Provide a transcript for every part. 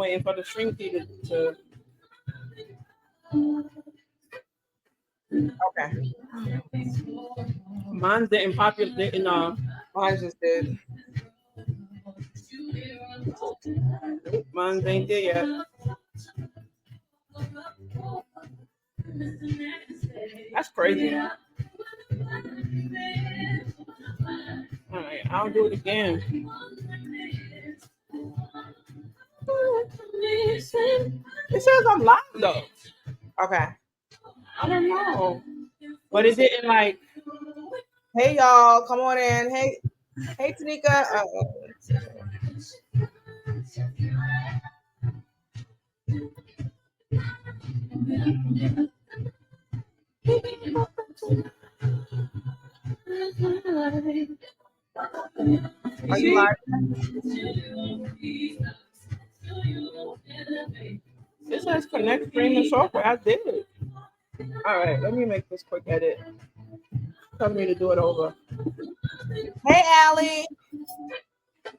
waiting for the stream key to. Okay. Mine didn't populate. Didn't Mine just did. Mine ain't there yet. That's crazy. All right, I'll do it again. It says I'm live though. Okay. I don't know, but it didn't like. Hey y'all, come on in. Hey Tanika. Are you live? It says connect streaming software. I did it. All right, let me make this quick edit. Tell me to do it over. Hey Allie.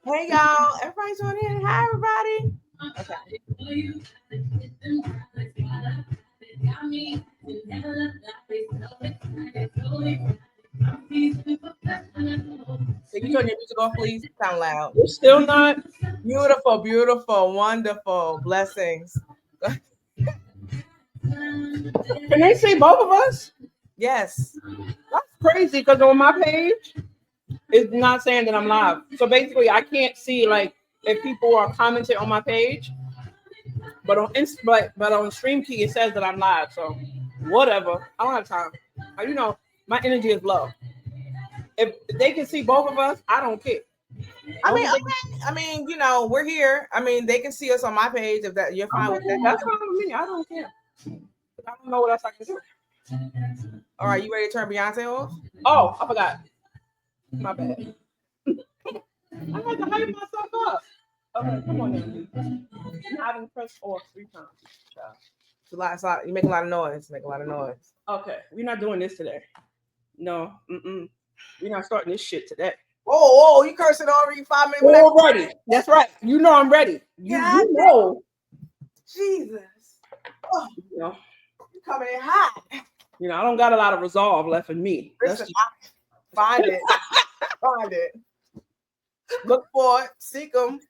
Hey y'all. Everybody's on in. Hi everybody. Okay. Can you turn your music off, please? Sound loud. You're still not. Beautiful, beautiful, wonderful. Blessings. Can they see both of us? Yes. That's crazy because on my page, it's not saying that I'm live. So basically, I can't see like if people are commenting on my page. But on but on Stream Key, it says that I'm live. So whatever. I don't have time. You know, my energy is low. If they can see both of us, I don't care. I mean, okay. I mean, you know, we're here. I mean, they can see us on my page if that you're fine with that. That's fine with me. I don't care. I don't know what else I can do. All right, you ready to turn Beyonce off? Oh, I forgot. My bad. I had to hype myself up. Okay, come on now. I haven't pressed off 3 times. It's a lot. You make a lot of noise. Okay, we're not doing this today. No, we're not starting this shit today. Oh, you cursing already 5 minutes? Already. That's right. You know I'm ready. You know. Jesus. Oh, you know. You coming in hot. You know, I don't got a lot of resolve left in me. Listen, find it. Find it. Look for it. Seek them.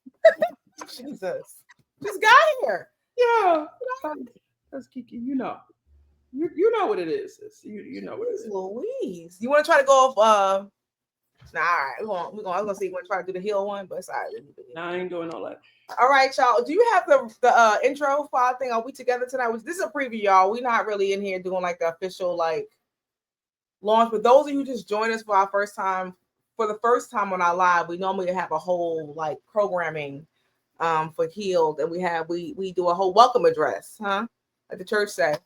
Jesus. Just got here. Yeah. That's Kiki. You know. You know what it is. You know what it is. Louise. You want to try to go off all right, I was gonna see you want to try to do the H.E.A.L one, but it's all right. No, I ain't doing all that. All right, y'all. Do you have the intro file thing? Are we together tonight? This is a preview, y'all. We're not really in here doing like the official like launch. But those of you who just joined us for the first time on our live, we normally have a whole like programming for H.E.A.L, and we do a whole welcome address, huh? Like the church said.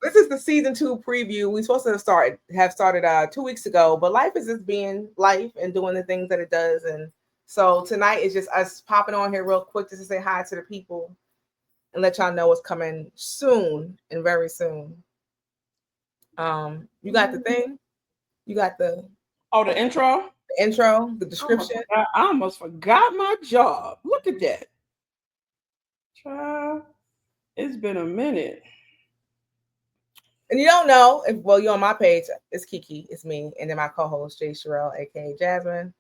This is the season 2 preview. We're supposed to have started 2 weeks ago, but life is just being life and doing the things that it does. And so tonight is just us popping on here real quick just to say hi to the people and let y'all know what's coming soon and very soon. You got the thing? You got the intro? The intro, the description. I almost forgot my job. Look at that. Child, it's been a minute. And you don't know you're on my page. It's Kiki, it's me, and then my co-host H.E.A.L, aka Jasmine.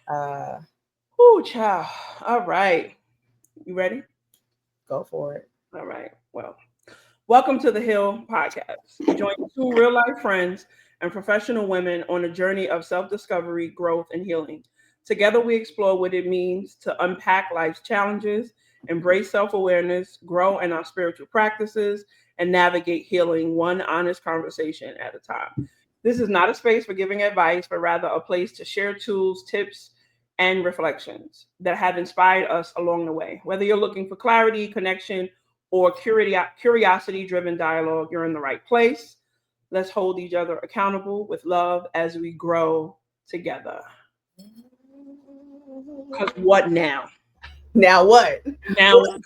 Child. All right, you ready? Go for it. All right. Well, welcome to the H.E.A.L podcast. Join 2 real life friends and professional women on a journey of self-discovery, growth, and healing. Together, we explore what it means to unpack life's challenges, embrace self-awareness, grow in our spiritual practices, and navigate healing one honest conversation at a time. This is not a space for giving advice, but rather a place to share tools, tips, and reflections that have inspired us along the way. Whether you're looking for clarity, connection, or curiosity-driven dialogue, you're in the right place. Let's hold each other accountable with love as we grow together. Because what now? Now what? Now, listen.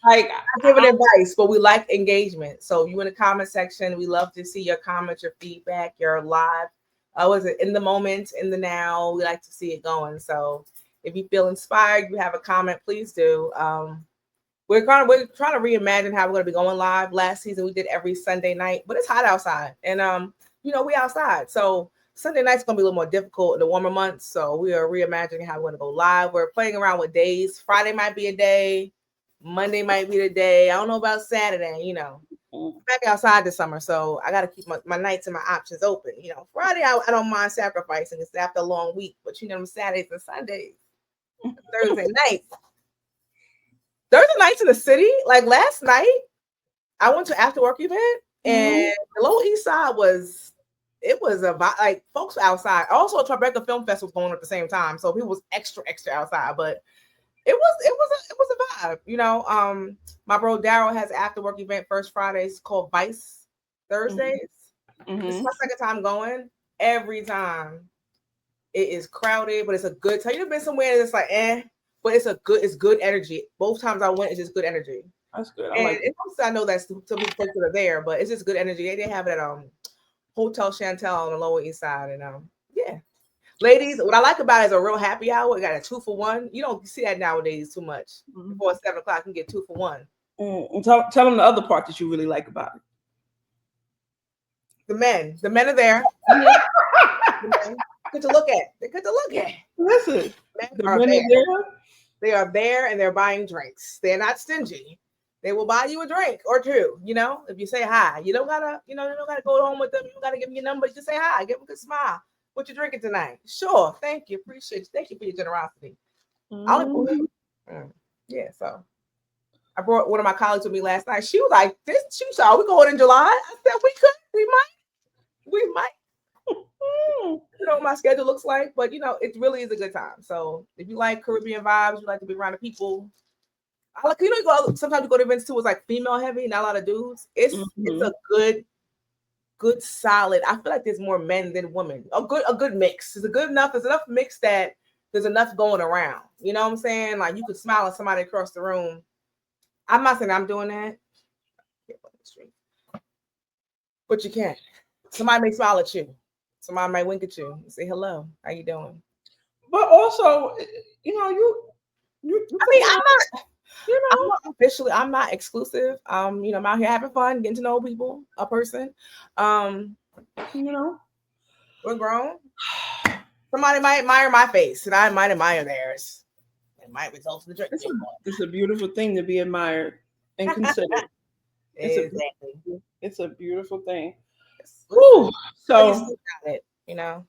I give it advice, but we like engagement. So you in the comment section, we love to see your comments, your feedback, your live. Was it in the moment, in the now? We like to see it going. So If you feel inspired, you have a comment, please do. We're trying to reimagine how we're going to be going live. Last season we did every Sunday night, but it's hot outside, and we outside, so Sunday night's going to be a little more difficult in the warmer months. So we are reimagining how we're going to go live. We're playing around with days. Friday might be a day, Monday might be the day. I don't know about Saturday. I'm back outside this summer, so I got to keep my nights and my options open. Friday I don't mind sacrificing. It's after a long week, but Saturdays and Sundays, Thursday nights in the city. Like last night, I went to after work event, and the Lower East Side was a vibe. Like folks were outside. Also, Tribeca Film Fest was going on at the same time, so it was extra outside. But it was a vibe. My bro Daryl has an after work event first Fridays called Vice Thursdays. This is my second time going. Every time it is crowded, but it's a good time. You've been somewhere that's like but it's good energy. Both times I went, it's just good energy. That's good. I know that some people folks that are there, but it's just good energy. They have it at Hotel Chantel on the Lower East Side, and yeah. Ladies, what I like about it is a real happy hour. You got a 2-for-1. You don't see that nowadays too much. Before 7 o'clock, you can get 2 for 1. And tell them the other part that you really like about it. The men are there. Good to look at. They're good to look at. Listen, the men are there. They are there, and they're buying drinks. They're not stingy. They will buy you a drink or two. If you say hi, you don't gotta go home with them. You don't gotta give them your number. Just say hi. Give them a good smile. What you drinking tonight? Sure. Thank you. Appreciate you. Thank you for your generosity. Yeah. So I brought one of my colleagues with me last night. She was like, "She saw we going in July." I said, "We could. We might." What my schedule looks like, but it really is a good time. So if you like Caribbean vibes, you like to be around the people. I like, sometimes you go to events too. It's like female heavy, not a lot of dudes. It's a good solid. I feel like there's more men than women. A good mix. There's enough mix that there's enough going around. You know what I'm saying? Like you could smile at somebody across the room. I'm not saying I'm doing that, but you can. Somebody may smile at you. Somebody might wink at you and say hello. How you doing? But also, I'm not exclusive. I'm out here having fun, getting to know people, a person. We're grown. Somebody might admire my face, and I might admire theirs. It might result in the drink. It's a beautiful thing to be admired and considered. Exactly. It's a beautiful thing. Ooh, so it, because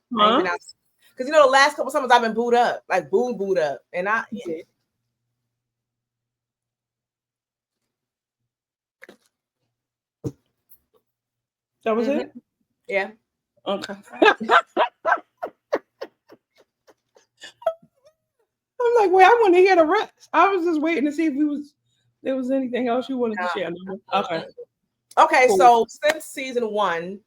the last couple summers I've been booed up, and that was it. Yeah. Okay. I'm like, wait, I want to hear the rest. I was just waiting to see if there was anything else you wanted to share. Okay. Cool. So since season 1.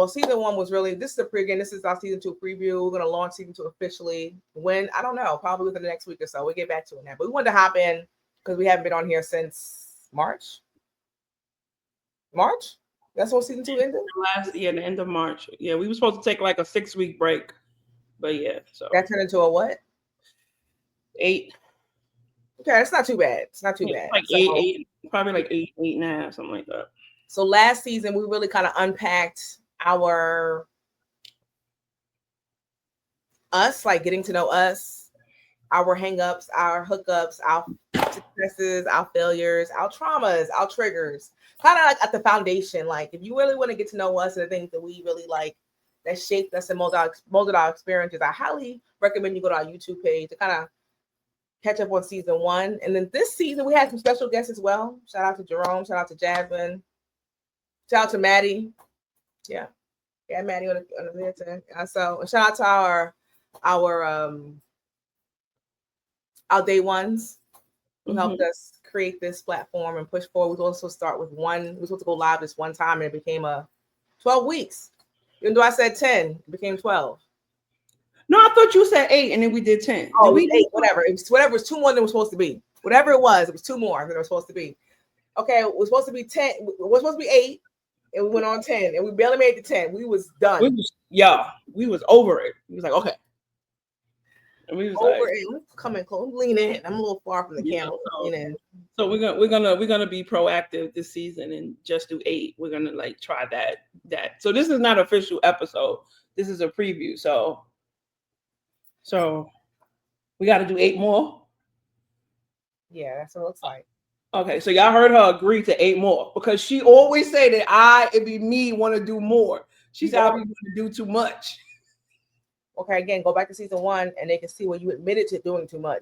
Season 1 was really, this is our season 2 preview. We're going to launch season 2 officially when, I don't know, probably within the next week or so. We'll get back to it now. But we wanted to hop in because we haven't been on here since March? That's when season 2 ended? The end of March. Yeah, we were supposed to take like a 6-week break. But yeah, so. That turned into a what? 8. Okay, it's not too bad. It's not too bad. Like 8, probably like 8.5, something like that. So last season, we really kind of unpacked us, like getting to know us, our hangups, our hookups, our successes, our failures, our traumas, our triggers, kind of like at the foundation. Like if you really want to get to know us and the things that we really like that shaped us and molded our experiences, I highly recommend you go to our YouTube page to kind of catch up on season 1. And then this season, we had some special guests as well. Shout out to Jerome. Shout out to Jasmine. Shout out to Maddie. Yeah, Maddie on the there. So shout out to our day ones who helped us create this platform and push forward. We also start with one. We were supposed to go live this one time, and it became 12 weeks. Even though I said 10, it became 12. No, I thought you said 8, and then we did 10. Oh, we 8. Whatever. It was 2 more than it was supposed to be. Whatever it was 2 more than it was supposed to be. Okay, it was supposed to be 10. It was supposed to be 8. And we went on 10, and we barely made the 10. We was done. We was over it. We was like, okay. And we was over like, and coming close, lean in. I'm a little far from the camera. Lean in. So we're gonna be proactive this season and just do 8. We're gonna like try that. So this is not an official episode. This is a preview. So we got to do 8 more. Yeah, that's what it looks like. Okay, so y'all heard her agree to 8 more because she always say that it'd be me want to do more. She said I be want to do too much. Okay, again, go back to season 1 and they can see where you admitted to doing too much.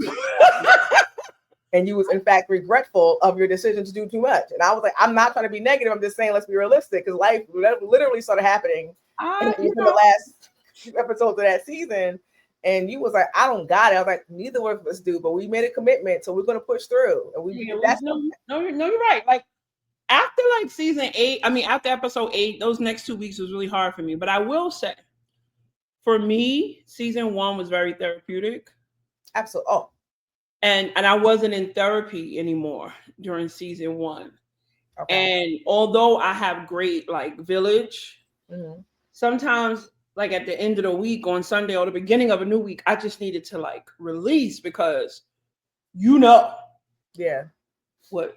And you was in fact regretful of your decision to do too much. And I was like, I'm not trying to be negative. I'm just saying, let's be realistic because life literally started happening in the last episodes of that season. And you was like, I don't got it. I was like, neither one of us do, but we made a commitment, so we're going to push through. And you're right. Like after like season 8, I mean after episode 8, those next 2 weeks was really hard for me. But I will say, for me, season 1 was very therapeutic. Absolutely. Oh. And I wasn't in therapy anymore during season 1. Okay. And although I have great like village, sometimes like at the end of the week on Sunday or the beginning of a new week, I just needed to like release because what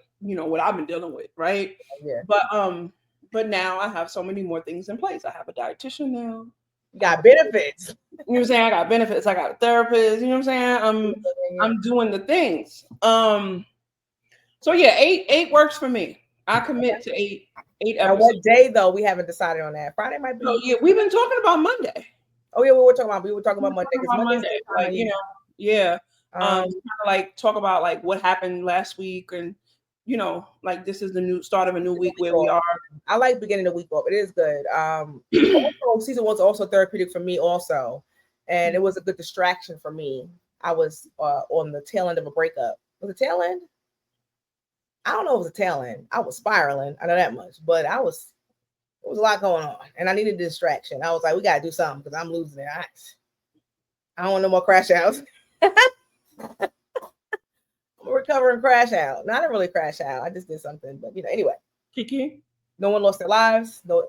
I've been dealing with, right? Yeah. But now I have so many more things in place. I have a dietitian now. You got benefits. You know what I'm saying? I got benefits. I got a therapist. You know what I'm saying? I'm doing the things. So yeah, 8 works for me. I commit to 8 episodes. Now what day though? We haven't decided on that. Friday might be. Oh yeah, we've been talking about Monday. Oh yeah, we were talking about Monday. Monday. Like, yeah. Kind of like talk about like what happened last week and like this is the new start of a new week where we are. I like beginning the week off. It is good. Also, season 1's also therapeutic for me also. And it was a good distraction for me. I was on the tail end of a breakup. Was it tail end? I don't know if it was a tail end. I was spiraling. I know that much. But there was a lot going on. And I needed a distraction. I was like, we got to do something because I'm losing it. I don't want no more crash outs. Recover and crash out. No, I didn't really crash out. I just did something. But, anyway. Kiki? No one lost their lives. No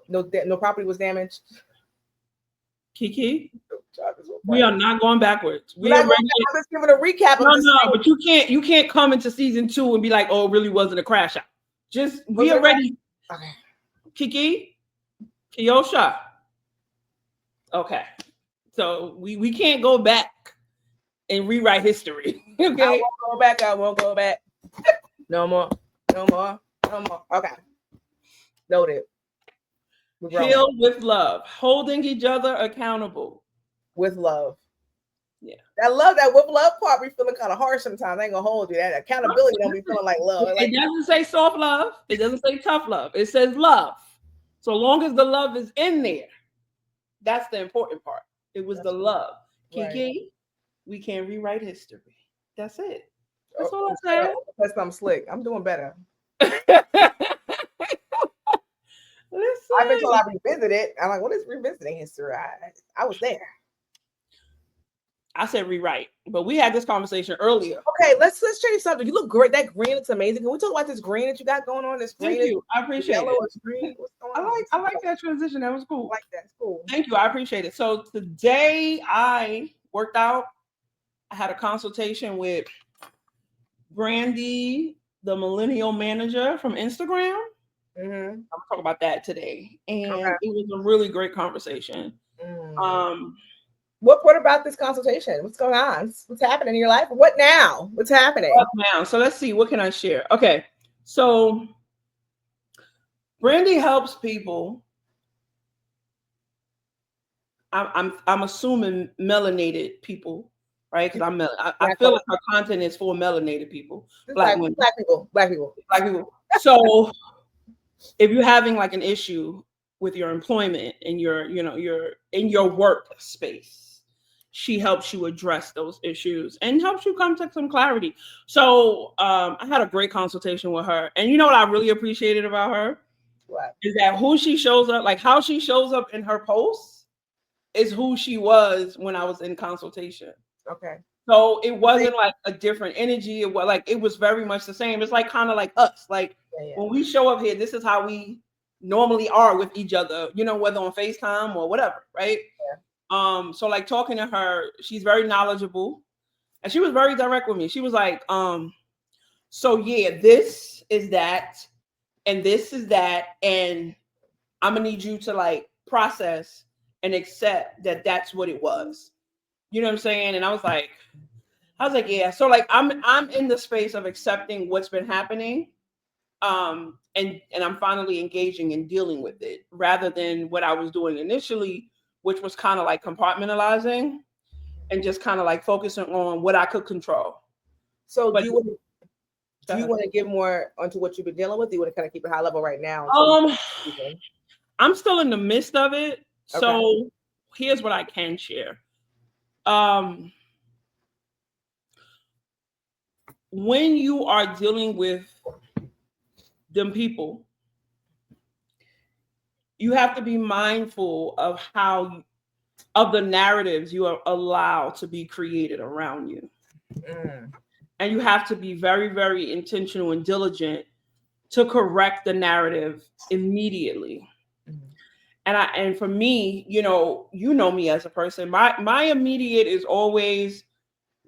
property was damaged. Kiki? We are not going backwards. I'm just giving a recap. But you can't come into season 2 and be like, oh, it really wasn't a crash out. We already. Okay. Kiki, Kiyosha. Okay, so we can't go back and rewrite history. Okay, I won't go back. No more. Okay, noted. Heal with love, holding each other accountable with love. Yeah, I love that with love part. We feeling kind of harsh sometimes. I ain't gonna hold you. That accountability don't be feeling like love. It doesn't say soft love. It doesn't say tough love. It says love. So long as the love is in there, that's the important part. It was the love. Right. Kiki, we can't rewrite history. That's it. That's all I said. That's I'm slick. I'm doing better. Listen. I've been told I revisited it. I'm like, what is revisiting history? I was there. I said rewrite, but we had this conversation earlier. Okay, let's change something. You look great. That green, it's amazing. Can we talk about this green that you got going on? This green. Thank you. I appreciate yellow it. Green. What's going I like that transition. That was cool. I like that. It's cool. Thank you. I appreciate it. So today I worked out. I had a consultation with Brandy, the millennial manager from Instagram. Mm-hmm. I'll talk about that today. And it was a really great conversation. What about this consultation? What's going on? What's happening in your life? What now? What's happening? What now? So let's see. What can I share? Okay. So Brandy helps people. I'm assuming melanated people, right? Because I feel like her content is for melanated people. Black women. Black people. So if you're having like an issue with your employment and you're in your workspace, she helps you address those issues and helps you come to some clarity. So I had a great consultation with her. And you know what I really appreciated about her? What? Is that who she shows up, like how she shows up in her posts is who she was when I was in consultation. Okay. So it wasn't like a different energy. It was very much the same. It's like kind of like us. Like when we show up here, this is how we normally are with each other, whether on FaceTime or whatever, right? Yeah. So like talking to her, she's very knowledgeable. And she was very direct with me. She was like, so yeah, this is that, and this is that, and I'm gonna need you to like process and accept that that's what it was. You know what I'm saying? And I was like, yeah. So like I'm in the space of accepting what's been happening. And I'm finally engaging and dealing with it rather than what I was doing initially, which was kind of like compartmentalizing and just kind of like focusing on what I could control. So But do you want to get more onto what you've been dealing with? Do you want to kind of keep it high level right now? um I'm still in the midst of it. Okay. So here's what I can share. Um when you are dealing with them people, you have to be mindful of of the narratives you are allowed to be created around you. Mm. And you have to be very, very intentional and diligent to correct the narrative immediately. Mm. And for me, you know me as a person. My immediate is always,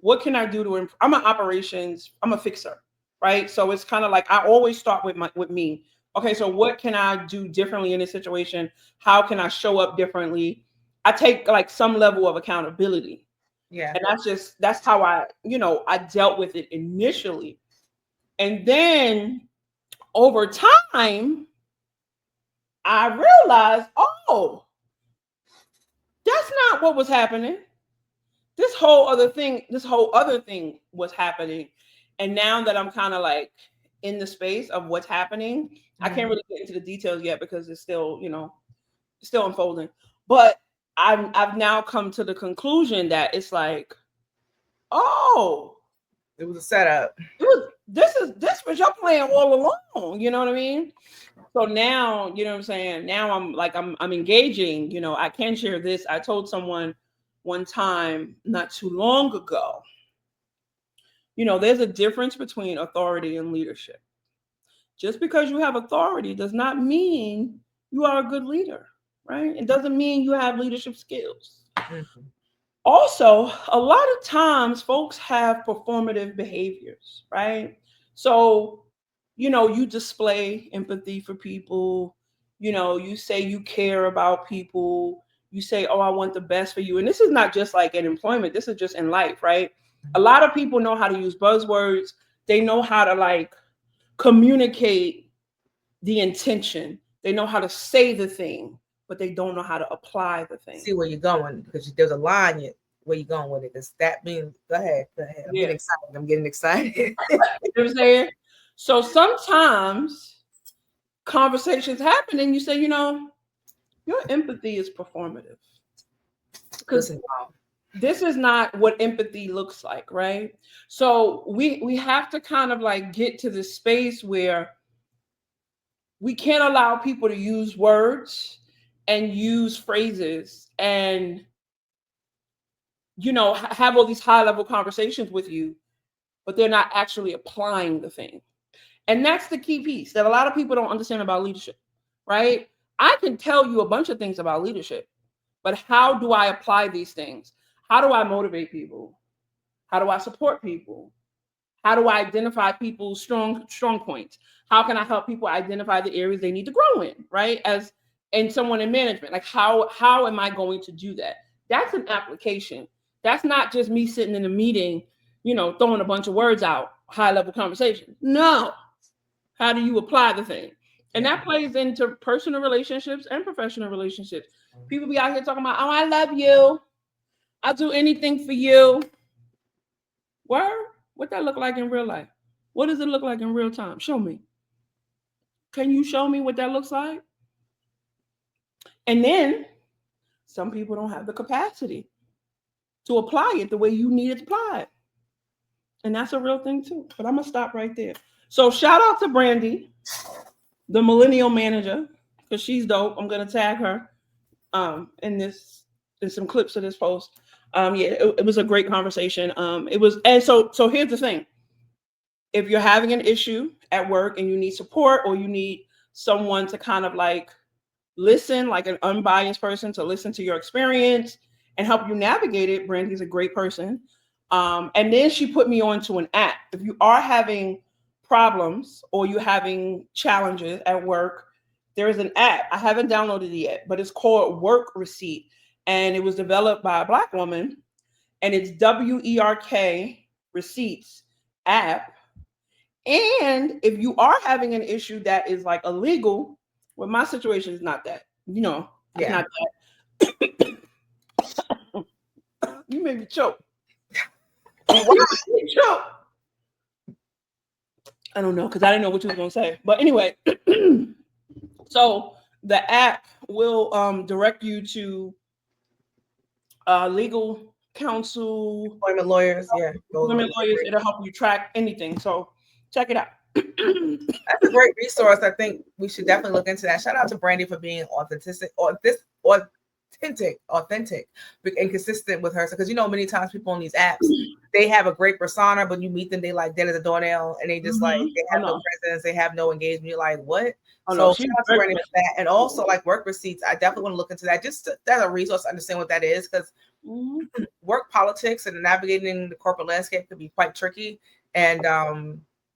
what can I do to improve? I'm an operations, I'm a fixer, right? So it's kind of like I always start with me. Okay, so what can I do differently in this situation? How can I show up differently? I take like some level of accountability. Yeah. And that's how I dealt with it initially. And then over time, I realized, oh, that's not what was happening. This whole other thing was happening. And now that I'm kind of like in the space of what's happening, I can't really get into the details yet because it's still, still unfolding. But I've now come to the conclusion that it's like, oh, It was a setup. this was your plan all along. You know what I mean? So now, you know what I'm saying? Now I'm engaging, I can share this. I told someone one time not too long ago, there's a difference between authority and leadership. Just because you have authority does not mean you are a good leader, right? It doesn't mean you have leadership skills. Mm-hmm. Also, a lot of times folks have performative behaviors, right? So, you display empathy for people, you say you care about people, you say, oh, I want the best for you. And this is not just like in employment, this is just in life, right? A lot of people know how to use buzzwords, they know how to like communicate the intention, they know how to say the thing, but they don't know how to apply the thing. See where you're going because there's a line where you're going with it. Does that mean? Go ahead. I'm getting excited. You know what I'm saying? So sometimes conversations happen and you say, your empathy is performative. Because this is not what empathy looks like, right? So we have to kind of like get to this space where we can't allow people to use words and use phrases and have all these high level conversations with you, but they're not actually applying the thing. And that's the key piece that a lot of people don't understand about leadership, right? I can tell you a bunch of things about leadership, but how do I apply these things? How do I motivate people? How do I support people? How do I identify people's strong points? How can I help people identify the areas they need to grow in, right? And someone in management, like how am I going to do that? That's an application. That's not just me sitting in a meeting, throwing a bunch of words out, high level conversation. No. How do you apply the thing? And that plays into personal relationships and professional relationships. People be out here talking about, oh, I love you. I'll do anything for you. Word? What that look like in real life? What does it look like in real time? Show me. Can you show me what that looks like? And then some people don't have the capacity to apply it the way you need it to apply it. And that's a real thing too. But I'm going to stop right there. So shout out to Brandy, the millennial manager, because she's dope. I'm going to tag her in some clips of this post. It was a great conversation. So here's the thing. If you're having an issue at work and you need support or you need someone to kind of like listen, like an unbiased person to listen to your experience and help you navigate it, Brandy's a great person. And then she put me onto an app. If you are having problems or you're having challenges at work, there is an app. I haven't downloaded it yet, but it's called Work Receipt. And it was developed by a Black woman. And it's WERK Receipts app. And if you are having an issue that is like illegal, well, my situation is not that. It's not that. You made me choke. You made me choke. I don't know because I didn't know what you was gonna say. But anyway, so the app will direct you to legal counsel, Employment lawyers, yeah. employment lawyers. It'll help you track anything. So check it out. That's a great resource. I think we should definitely look into that. Shout out to Brandy for being authentic, and consistent with her. Because many times people on these apps, they have a great persona, but you meet them, they like dead as a doornail, and they just like they have no presence, they have no engagement. You're like, what? So shout out to Brandy for that. And also like Work Receipts, I definitely want to look into that. Just that's a resource to understand what that is, because work politics and navigating the corporate landscape could be quite tricky. And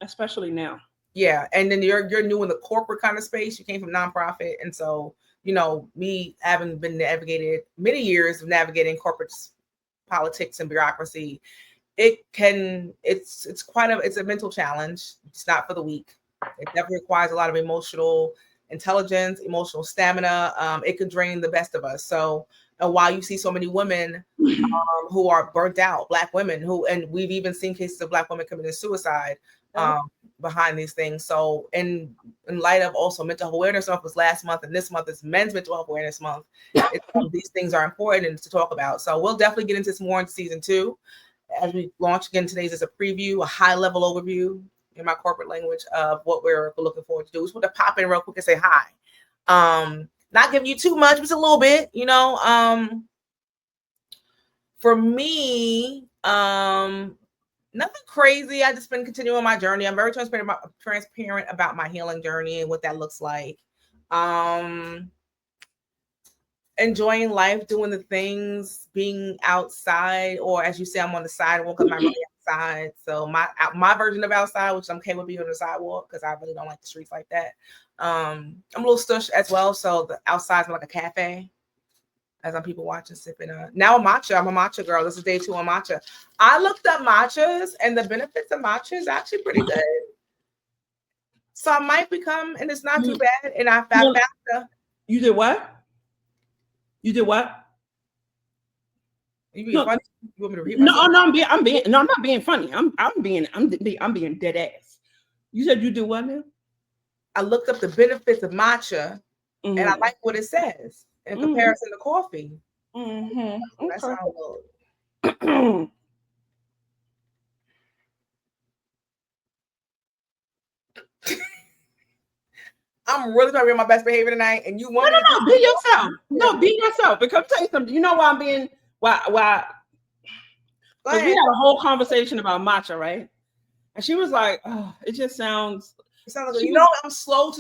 especially now. Yeah, and then you're new in the corporate kind of space. You came from nonprofit, and so me having been navigated many years of navigating corporate politics and bureaucracy, it's a mental challenge. It's not for the weak. It definitely requires a lot of emotional intelligence, emotional stamina. It could drain the best of us. So, and while you see so many women who are burnt out, Black women and we've even seen cases of Black women committing suicide behind these things. So in light of also mental health awareness month was last month, and this month is Men's Mental Health Awareness Month. These things are important to talk about. So we'll definitely get into this more in season 2 as we launch again. Today's is a preview, a high level overview in my corporate language of what we're looking forward to do. Just want to pop in real quick and say hi. Not giving you too much, but it's a little bit, for me, nothing crazy. I just been continuing my journey. I'm very transparent about my healing journey and what that looks like. Enjoying life, doing the things, being outside, or as you say, I'm on the sidewalk. I'm not really outside. So my version of outside, which I'm okay with being on the sidewalk because I really don't like the streets like that. I'm a little stush as well. So the outside's like a cafe. As I'm people watching, sipping. Now matcha. I'm a matcha girl. This is day 2 on matcha. I looked up matchas, and the benefits of matcha is actually pretty good. So I might become, and it's not too bad. And I found You did what? You did what? You being funny? You want me to repeat myself? No, I'm not being funny. I'm being dead ass. You said you do what now? I looked up the benefits of matcha, and I like what it says in comparison to coffee. That's how I'm really trying to be on my best behavior tonight, and you want no, be yourself. No, be yourself. Because tell you something. You know why I'm being why? Because we had a whole conversation about matcha, right? And she was like, "Oh, it just sounds." It sounds like I'm slow.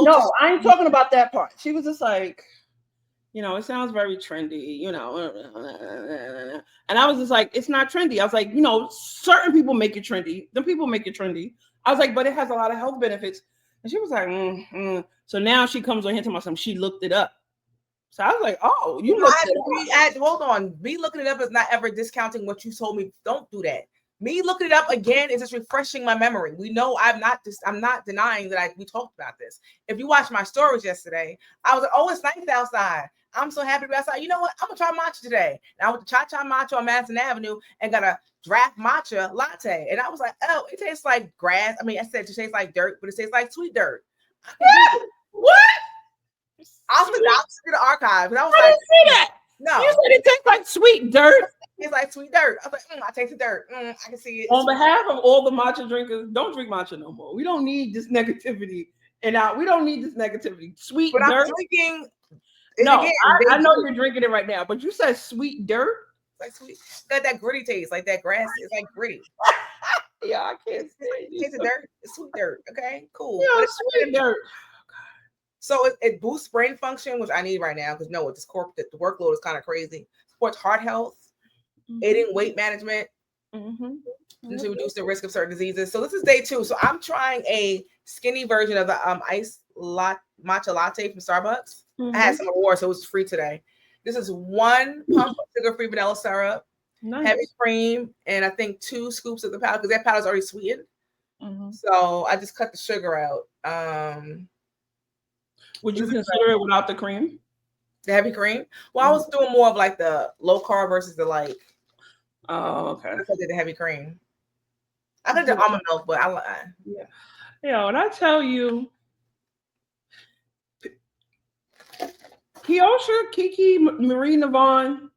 No, I ain't talking about that part. She was just like, it sounds very trendy, And I was just like, it's not trendy. I was like, certain people make it trendy. Them people make it trendy. I was like, but it has a lot of health benefits. And she was like, So now she comes on here to my son. She looked it up. So I was like, oh, you looked it up. Hold on. Me looking it up is not ever discounting what you told me. Don't do that. Me looking it up again is just refreshing my memory. We know I'm not denying that we talked about this. If you watched my stories yesterday, I was like, oh, it's nice outside. I'm so happy to be outside. You know what? I'm gonna try matcha today. And I went to Cha-Cha Matcha on Madison Avenue and got a draft matcha latte. And I was like, oh, it tastes like grass. I mean, I said it tastes like dirt, but it tastes like sweet dirt. What? I'll see the archive. And I was like, didn't see that. No. You said it tastes like sweet dirt. It's like sweet dirt. I was like, I tasted dirt. I can see it. On behalf of all the matcha drinkers, don't drink matcha no more. We don't need this negativity. We don't need this negativity. Sweet but dirt. I'm drinking. No, again, I know you're drinking it right now, but you said sweet dirt. Like sweet. Got that gritty taste, like that grass. It's like gritty. Yeah, I can't say it. Taste of dirt. It's sweet dirt. Okay, cool. Yeah, it's sweet dirt. So it boosts brain function, which I need right now because the workload is kind of crazy. Supports heart health, aiding weight management, to reduce the risk of certain diseases. So this is day 2. So I'm trying a skinny version of the matcha latte from Starbucks. I had some awards, so it was free today. This is 1 pump of sugar-free vanilla syrup, heavy cream, and I think 2 scoops of the powder because that powder is already sweetened. So I just cut the sugar out. Would you consider it without the cream? The heavy cream? Well, I was doing more of like the low carb versus the like. Oh, okay. I did the heavy cream. I could do almond milk, but yeah. Yeah, when I tell you, Kiosha, Kiki, Marie Navon,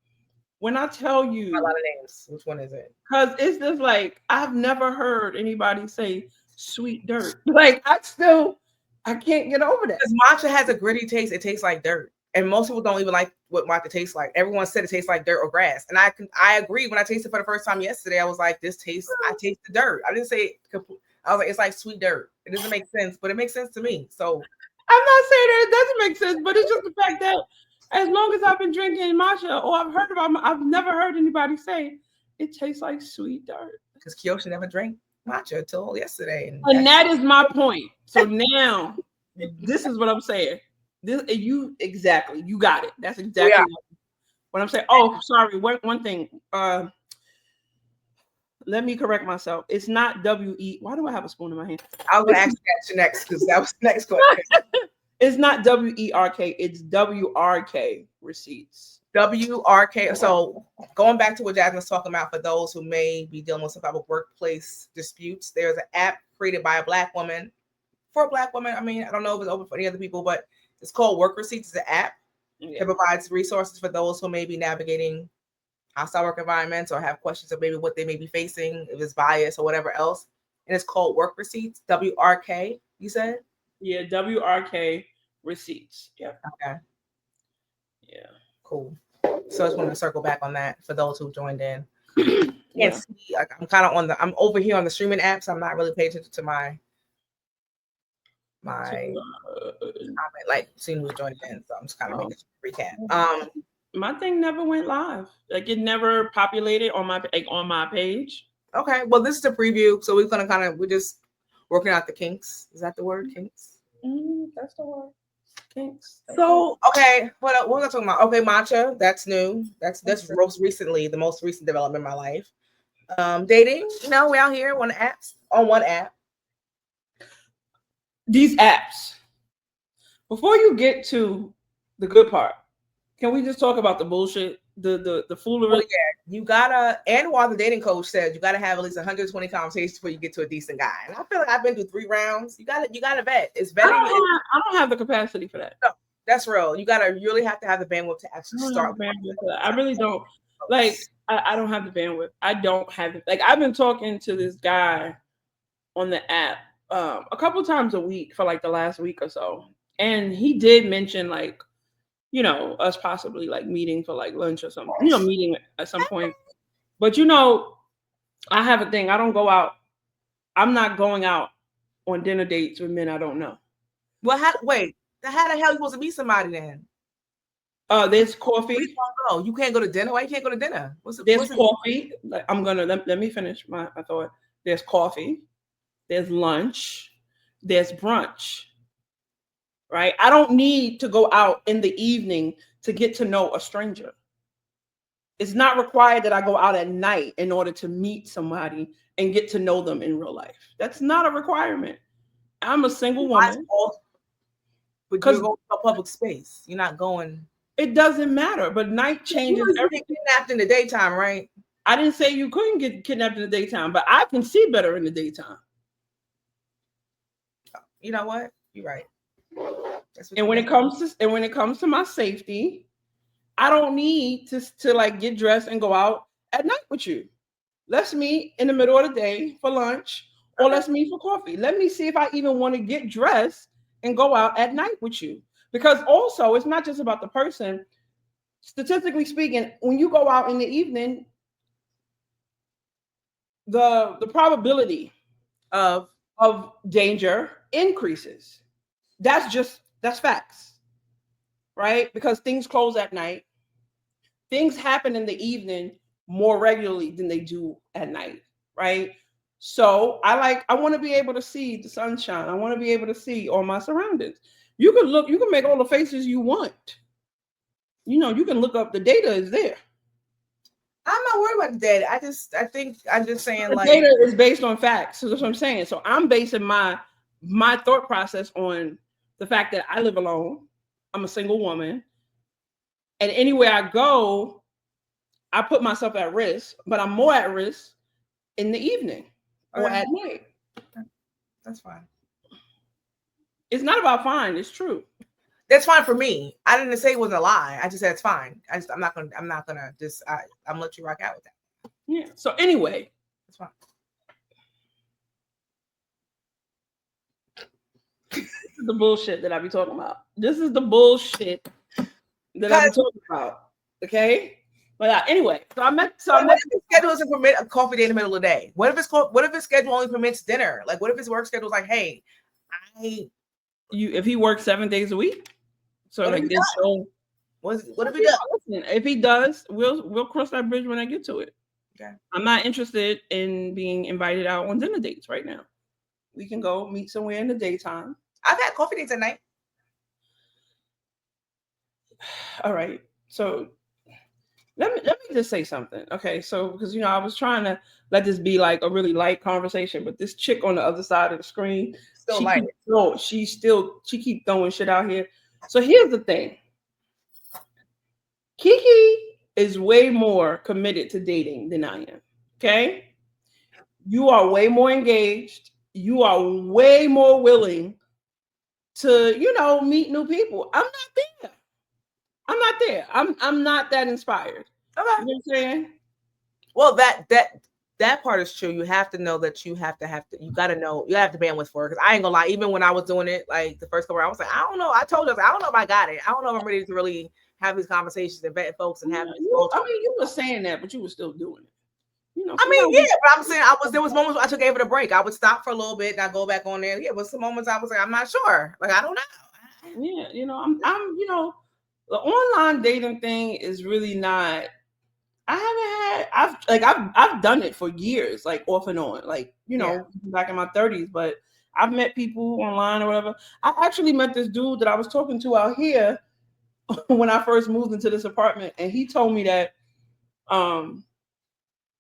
when I tell you a lot of names, which one is it? Because it's just like I've never heard anybody say sweet dirt. Like I can't get over that. Because matcha has a gritty taste. It tastes like dirt. And most people don't even like what matcha tastes like. Everyone said it tastes like dirt or grass. And I agree. When I tasted it for the first time yesterday, I was like, I taste the dirt. I didn't say I was like, it's like sweet dirt. It doesn't make sense, but it makes sense to me. So I'm not saying that it doesn't make sense, but it's just the fact that as long as I've been drinking matcha or I've never heard anybody say it tastes like sweet dirt. Because Kiosha never drank matcha until yesterday. And that is my point. So now, this is what I'm saying. You got it. That's exactly what I'm saying. Oh, sorry. One thing. Let me correct myself. It's not W-E. Why do I have a spoon in my hand? I was going to ask you next because that was the next question. It's not W-E-R-K. It's W-R-K receipts. W-R-K. So going back to what Jasmine was talking about, for those who may be dealing with some type of workplace disputes, there's an app created by a Black woman for a Black woman. I mean, I don't know if it's open for any other people, but it's called Work Receipts. It's an app that provides resources for those who may be navigating hostile work environments or have questions of maybe what they may be facing, if it's bias or whatever else. And it's called Work Receipts, W-R-K, you said? Yeah, W-R-K receipts. Yeah. Okay. Yeah. Cool. So I just want to circle back on that for those who joined in. Can't see, like I'm kind of I'm over here on the streaming app, so I'm not really paying attention to my comment, like seeing who joined in. So I'm just kind of making a recap. My thing never went live. Like it never populated on my page. Okay, well this is a preview, so we're gonna we're just working out the kinks. Is that the word, kinks? That's the word. Kinks. So okay, what was I talking about? Okay, matcha, that's new. That's most recently, the most recent development in my life. Dating, we're out here on one app. These apps. Before you get to the good part, can we just talk about the bullshit, the foolery? Oh, yeah, you gotta, and while the dating coach said you gotta have at least 120 conversations before you get to a decent guy. And I feel like I've been through 3 rounds. You gotta vet. It's vetting. I don't have the capacity for that. No, that's real. You really have to have the bandwidth to actually start. I really don't. Like I don't have the bandwidth. I don't have it. Like I've been talking to this guy on the app a couple times a week for like the last week or so, and he did mention like, us possibly like meeting for like lunch or something, meeting at some point. But I have a thing. I don't go out. I'm not going out on dinner dates with men I don't know. Well, how the hell are you supposed to meet somebody then? There's coffee. You can't go to dinner. Why you can't go to dinner? There's coffee. I'm gonna let me finish my thought. There's coffee. There's lunch. There's brunch. Right? I don't need to go out in the evening to get to know a stranger. It's not required that I go out at night in order to meet somebody and get to know them in real life. That's not a requirement. I'm a single woman. Because you're going to a public space. You're not going. It doesn't matter, but night changes everything. You get kidnapped in the daytime, right? I didn't say you couldn't get kidnapped in the daytime, but I can see better in the daytime. You know what? You're right. And when it comes to my safety, I don't need to like get dressed and go out at night with you. Let's meet in the middle of the day for lunch, or let's meet for coffee. Let me see if I even want to get dressed and go out at night with you. Because also, it's not just about the person. Statistically speaking, when you go out in the evening, the probability of danger increases. That's facts, right? Because things close at night. Things happen in the evening more regularly than they do at night, right? So I want to be able to see the sunshine. I want to be able to see all my surroundings. You can make all the faces you want. You can look up, the data is there. I'm not worried about the data. I think I'm just saying The like data is based on facts. So that's what I'm saying. So I'm basing my thought process on the fact that I live alone. I'm a single woman. And anywhere I go, I put myself at risk, but I'm more at risk in the evening or okay, at night. that's fine. It's not about fine, it's true. That's fine for me. I didn't say it wasn't a lie. I just said it's fine. I'm not gonna just I'm gonna let you rock out with that. Yeah. So anyway, It's fine. this is the bullshit that I be talking about. This is the bullshit that I be talking about. Okay. But anyway, what if his schedule doesn't permit a coffee day in the middle of the day? What if his schedule only permits dinner? Like, what if his work schedule is like, hey, if he works 7 days a week, so like this show. What if he does? Listen, if he does, we'll cross that bridge when I get to it. Okay. I'm not interested in being invited out on dinner dates right now. We can go meet somewhere in the daytime. I've had coffee dates at night. All right. So let me just say something. Okay. So because I was trying to let this be like a really light conversation, but this chick on the other side of the screen, she keep throwing shit out here. So here's the thing. Kiki is way more committed to dating than I am. Okay. You are way more engaged. You are way more willing to, meet new people. I'm not there. I'm not that inspired. Okay. You know what I'm saying? Well, that part is true. You have to know that you have to you got to know, you have the bandwidth for it. Because I ain't gonna lie, even when I was doing it, like the first couple, I was like, I don't know. I told us, I don't know if I got it. I don't know if I'm ready to really have these conversations and vet folks and have. You were saying that, but you were still doing it. But I'm saying there was moments where I gave it a break. I would stop for a little bit and I go back on there. Yeah, but some moments I was like, I'm not sure. Like I don't know. Yeah, I'm the online dating thing is really not. I've done it for years, like off and on, like back in my 30s. But I've met people online or whatever. I actually met this dude that I was talking to out here when I first moved into this apartment, and he told me that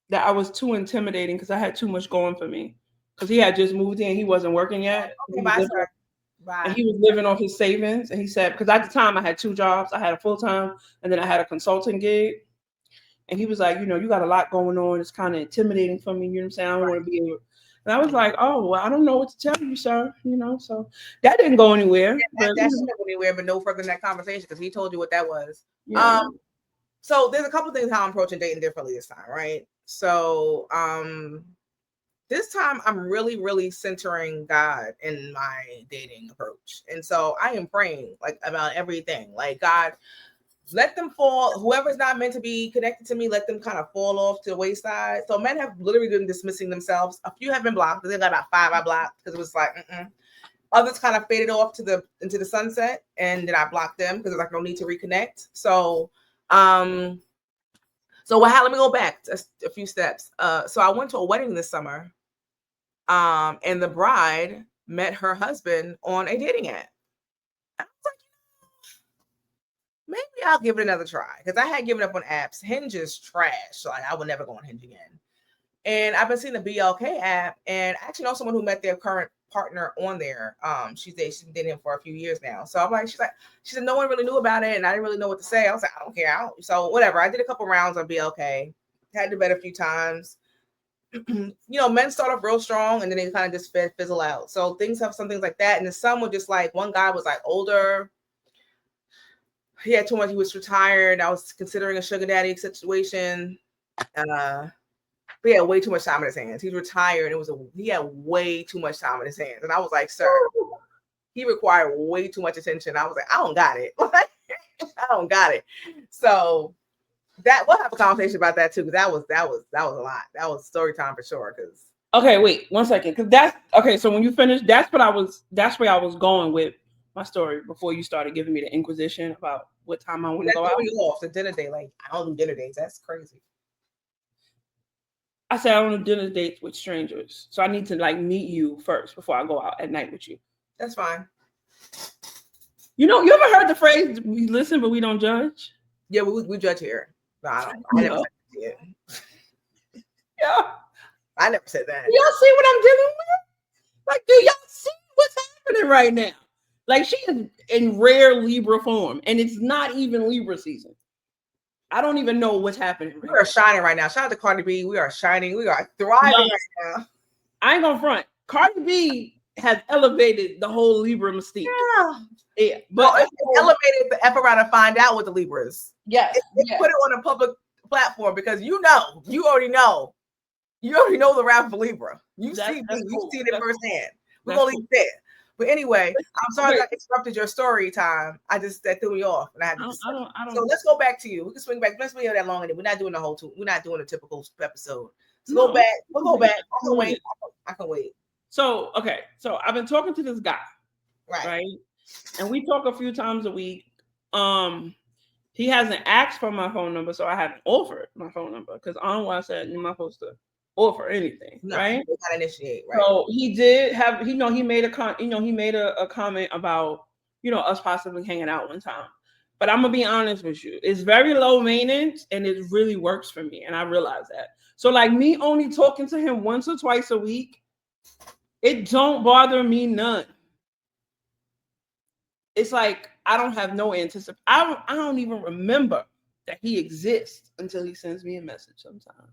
that I was too intimidating because I had too much going for me. Because he had just moved in, he wasn't working yet. And he was living off his savings. And he said, because at the time I had 2 jobs, I had a full time and then I had a consulting gig. And he was like, you got a lot going on. It's kind of intimidating for me. You know what I'm saying? I don't want to be able. And I was like, oh, well, I don't know what to tell you, sir. So that didn't go anywhere. That didn't go anywhere, but no further than that conversation because he told you what that was. Yeah. So there's a couple things how I'm approaching dating differently this time, right? So this time I'm really, really centering God in my dating approach. And so I am praying like about everything. Like, God, let them fall. Whoever's not meant to be connected to me, let them kind of fall off to the wayside. So men have literally been dismissing themselves. A few have been blocked. I think I got about 5 I blocked because it was like, Others kind of faded off into the sunset, and then I blocked them because like no need to reconnect. So let me go back a few steps. So I went to a wedding this summer, and the bride met her husband on a dating app. I was like, maybe I'll give it another try because I had given up on apps. Hinge is trash. Like I would never go on Hinge again. And I've been seeing the BLK app, and I actually know someone who met their current partner on there. She's been dating him for a few years now. So I'm like, she said no one really knew about it, and I didn't really know what to say. I was like, I don't care. So whatever. I did a couple rounds on BLK, had to bet a few times. Men start off real strong, and then they kind of just fizzle out. So things like that. And then some were just like, one guy was like older. He had too much. He was retired. I was considering a sugar daddy situation. But he had way too much time in his hands. He's retired. He had way too much time in his hands. And I was like, sir, he required way too much attention. I was like, I don't got it. I don't got it. So we'll have a conversation about that too, because that was a lot. That was story time for sure. Okay, wait 1 second. Because that's okay. So when you finish, that's where I was going with my story before you started giving me the inquisition about what time I want to go out. You off the dinner date. Like, I don't do dinner dates. That's crazy. I said I don't do dinner dates with strangers, so I need to like meet you first before I go out at night with you. That's fine. You know, you ever heard the phrase "we listen but we don't judge"? Yeah, we judge here. No, I don't. I never Yeah. said that. Yeah. I never said that. Y'all see what I'm dealing with? Like, do y'all see what's happening right now? Like, she is in rare Libra form, and it's not even Libra season. I don't even know what's happening We right are shining right now. Shout out to Cardi B. We are shining. We are thriving No. right now. I ain't gonna front. Cardi B has elevated the whole Libra mystique. Yeah, But but it's elevated the F around to find out what the Libra is. yes, It put it on a public platform because you already know the rap for Libra. You've seen it firsthand. We're gonna leave it there. But anyway, I'm sorry that I interrupted your story time. That threw me off, and I had to. I don't. So let's go back to you. We can swing back. Let's be here that long, and we're not doing the whole two. We're not doing a typical episode. So go back. We'll go back. I can wait. I can wait. So okay. So I've been talking to this guy, right? And we talk a few times a week. He hasn't asked for my phone number, so I haven't offered my phone number because I don't want to say you're not supposed to offer anything, right? You gotta initiate, right? So he did have, he made a comment about, us possibly hanging out one time. But I'm gonna be honest with you, it's very low maintenance and it really works for me, and I realize that. So like me only talking to him once or twice a week, it don't bother me none. It's like I don't have no anticipation. I don't even remember that he exists until he sends me a message sometimes.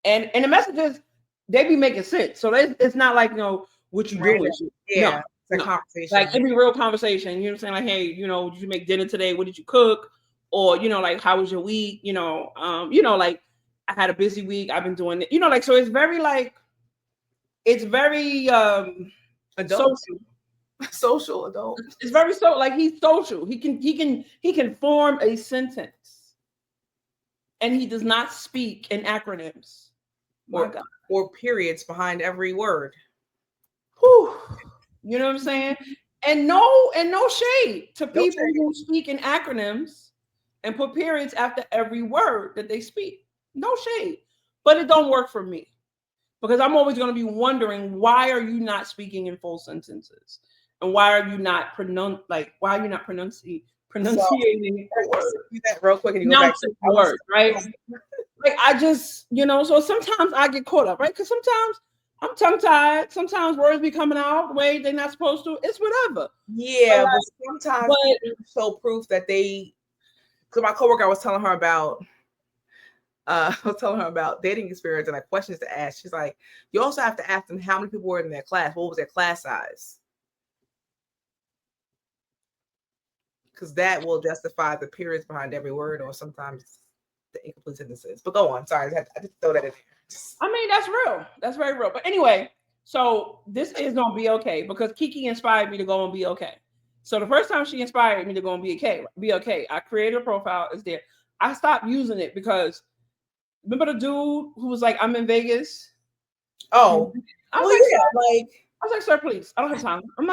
And the messages, they be making sense. So it's not like, what you doing. Yeah, it's a conversation. Like every real conversation, you know what I'm saying? Like, hey, did you make dinner today? What did you cook? Or, like, how was your week? Like I had a busy week. I've been doing it, like, so it's very adult. Social adult. It's very like he's social. He can form a sentence, and he does not speak in acronyms or periods behind every word. Whew. You know what I'm saying? And no shade to people who speak in acronyms and put periods after every word that they speak. No shade, but it don't work for me because I'm always going to be wondering, why are you not speaking in full sentences? And why are you not pronunciating words? That real quick and you go back to words, right? Like I just, so sometimes I get caught up, right? Because sometimes I'm tongue-tied. Sometimes words be coming out the way they're not supposed to. It's whatever. Yeah, but sometimes people show proof that they. Because my coworker, I was telling her about dating experience and like questions to ask. She's like, you also have to ask them how many people were in their class. What was their class size? Because that will justify the periods behind every word, or sometimes the incomplete sentences. But go on. Sorry, I just throw that in there. I mean, that's real. That's very real. But anyway, so this is gonna be okay because Kiki inspired me to go and be okay. So the first time she inspired me to go and be okay, I created a profile. It's there. I stopped using it because remember the dude who was like, "I'm in Vegas." Oh, I was like, "Sir, please, I don't have time. I'm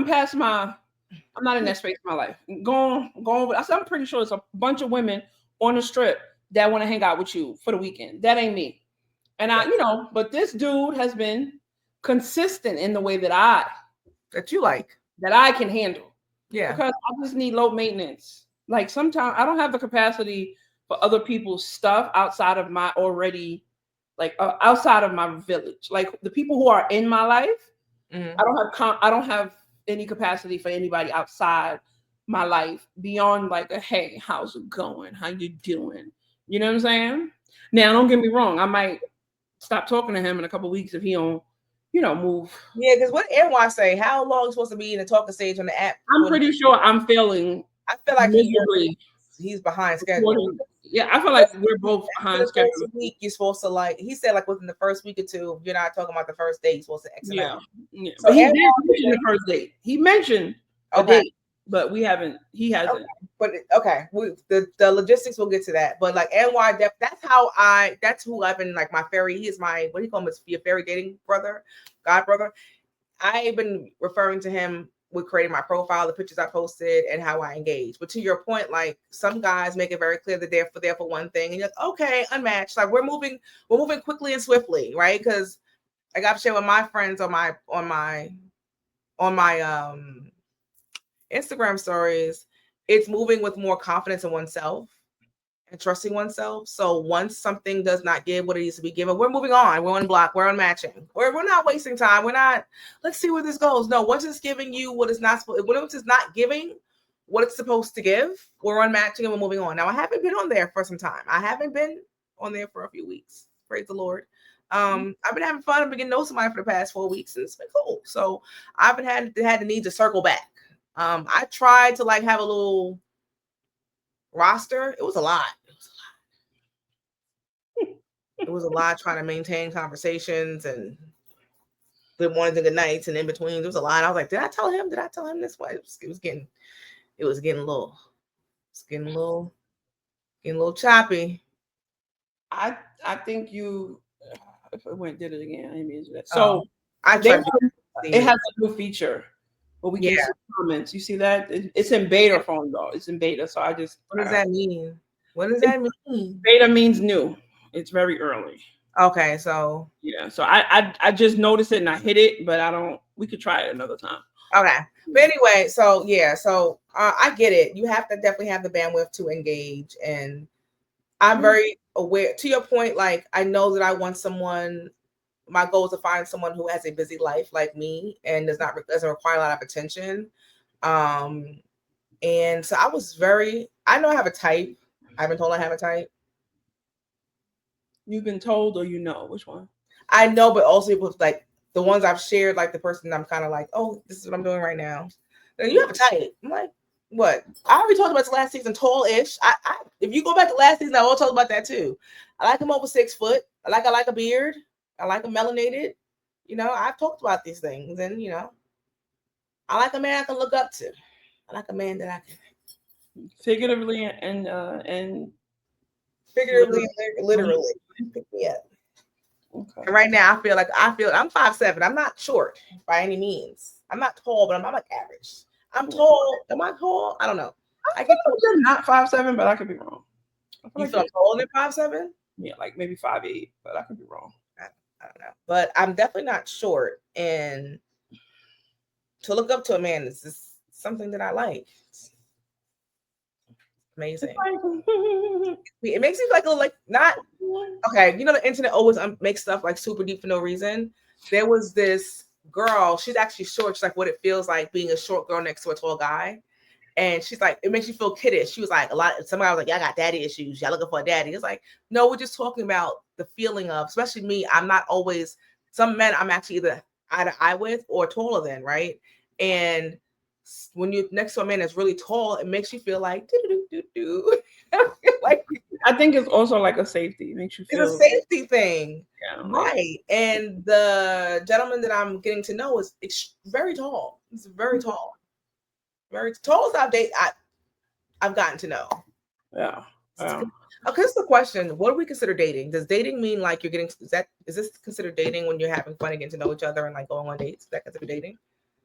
past my. I'm not in that space in my life. Go on. I said, I'm pretty sure it's a bunch of women on the strip that want to hang out with you for the weekend. That ain't me." And but this dude has been consistent in the way that I can handle. Yeah. Because I just need low maintenance. Like sometimes I don't have the capacity for other people's stuff outside of my outside of my village. Like the people who are in my life, I don't have any capacity for anybody outside my life beyond like a, hey, how's it going? How you doing? You know what I'm saying? Now, don't get me wrong. I might stop talking to him in a couple of weeks if he don't, move. Yeah, because what NY say? How long is supposed to be in the talking stage on the app? I'm pretty sure I'm failing. I feel like he's behind schedule. Yeah, I feel like we're both behind schedule. Week, you're supposed to he said like within the first week or two, you're not talking about the first date, you're supposed to exit out. Yeah. So he did mention the first date. He mentioned a date, but he hasn't. Okay. But the logistics, we'll get to that. But like NY, that's who I've been like my fairy. He is my, what do you call him? Your fairy dating brother, god brother. I've been referring to him with creating my profile, the pictures I posted, and how I engage. But to your point, like some guys make it very clear that they're there for one thing, and you're like, okay, unmatched. Like we're moving quickly and swiftly, right? Because like I've shared with my friends on my Instagram stories, it's moving with more confidence in oneself and trusting oneself. So once something does not give what it needs to be given, we're moving on. We're on block. We're unmatching. We're not wasting time. We're not. Let's see where this goes. No, once it's giving you what it's not supposed, once it's not giving what it's supposed to give, we're unmatching and we're moving on. Now I haven't been on there for some time. I haven't been on there for a few weeks. Praise the Lord. I've been having fun. I've been getting to know somebody for the past 4 weeks, and it's been cool. So I've been had the need to circle back. I tried to like have a little roster. It was a lot. It was a lot trying to maintain conversations and good mornings and good nights and in between. There was a lot. I was like, did I tell him? Did I tell him this way? It was getting a little, getting a little choppy. I think you if I went did it again. I didn't mean to do that. So I tried. it has a new feature where we can see comments. You see that? It's in beta phone though. It's in beta. So what does that mean? What does that mean? Beta means new. It's very early. Okay, so yeah. So I just noticed it and I hit it, but I don't. We could try it another time. Okay. But anyway, so yeah, so I get it. You have to definitely have the bandwidth to engage, and I'm very aware. To your point, like I know that I want someone. My goal is to find someone who has a busy life like me and doesn't require a lot of attention. And so I know I have a type. I've been told I have a type. You've been told, or you know which one? I know, but also with like the ones I've shared, like the person I'm kind of like, oh, this is what I'm doing right now. And you have a type. I'm like, what? I already talked about this last season, tall-ish. I if you go back to last season, I will talk about that too. I like him over 6 foot. I like a beard. I like him melanated. You know, I've talked about these things, and you know, I like a man I can look up to. I like a man that I can figuratively and figuratively, literally pick me up. Okay. And right now, I feel I'm 5'7". I'm not short by any means. I'm not tall, but I'm like average. I'm tall. Am I tall? I don't know. I get you're not 5'7", but I could be wrong. You feel taller than 5'7"? Yeah, like maybe 5'8", but I could be wrong. I don't know. But I'm definitely not short, and to look up to a man is just something that I like. It's amazing. It makes me like not okay. You know, the internet always makes stuff like super deep for no reason. There was this girl. She's actually short. She's like what it feels like being a short girl next to a tall guy. And she's like, it makes you feel kiddish. She was like, somebody was like, y'all got daddy issues. Y'all looking for a daddy. It's like, no, we're just talking about the feeling of, especially me. I'm not always, some men I'm actually either eye to eye with or taller than, right? And when you're next to a man that's really tall, it makes you feel like, like I think it's also like a safety. It makes you feel it's a safety thing. Yeah, right. And the gentleman that I'm getting to know is very tall. He's very tall. Very tall as I've gotten to know. Yeah. Okay, that's the question. What do we consider dating? Does dating mean like you're getting is this considered dating when you're having fun and getting to know each other and like going on dates? Is that considered dating?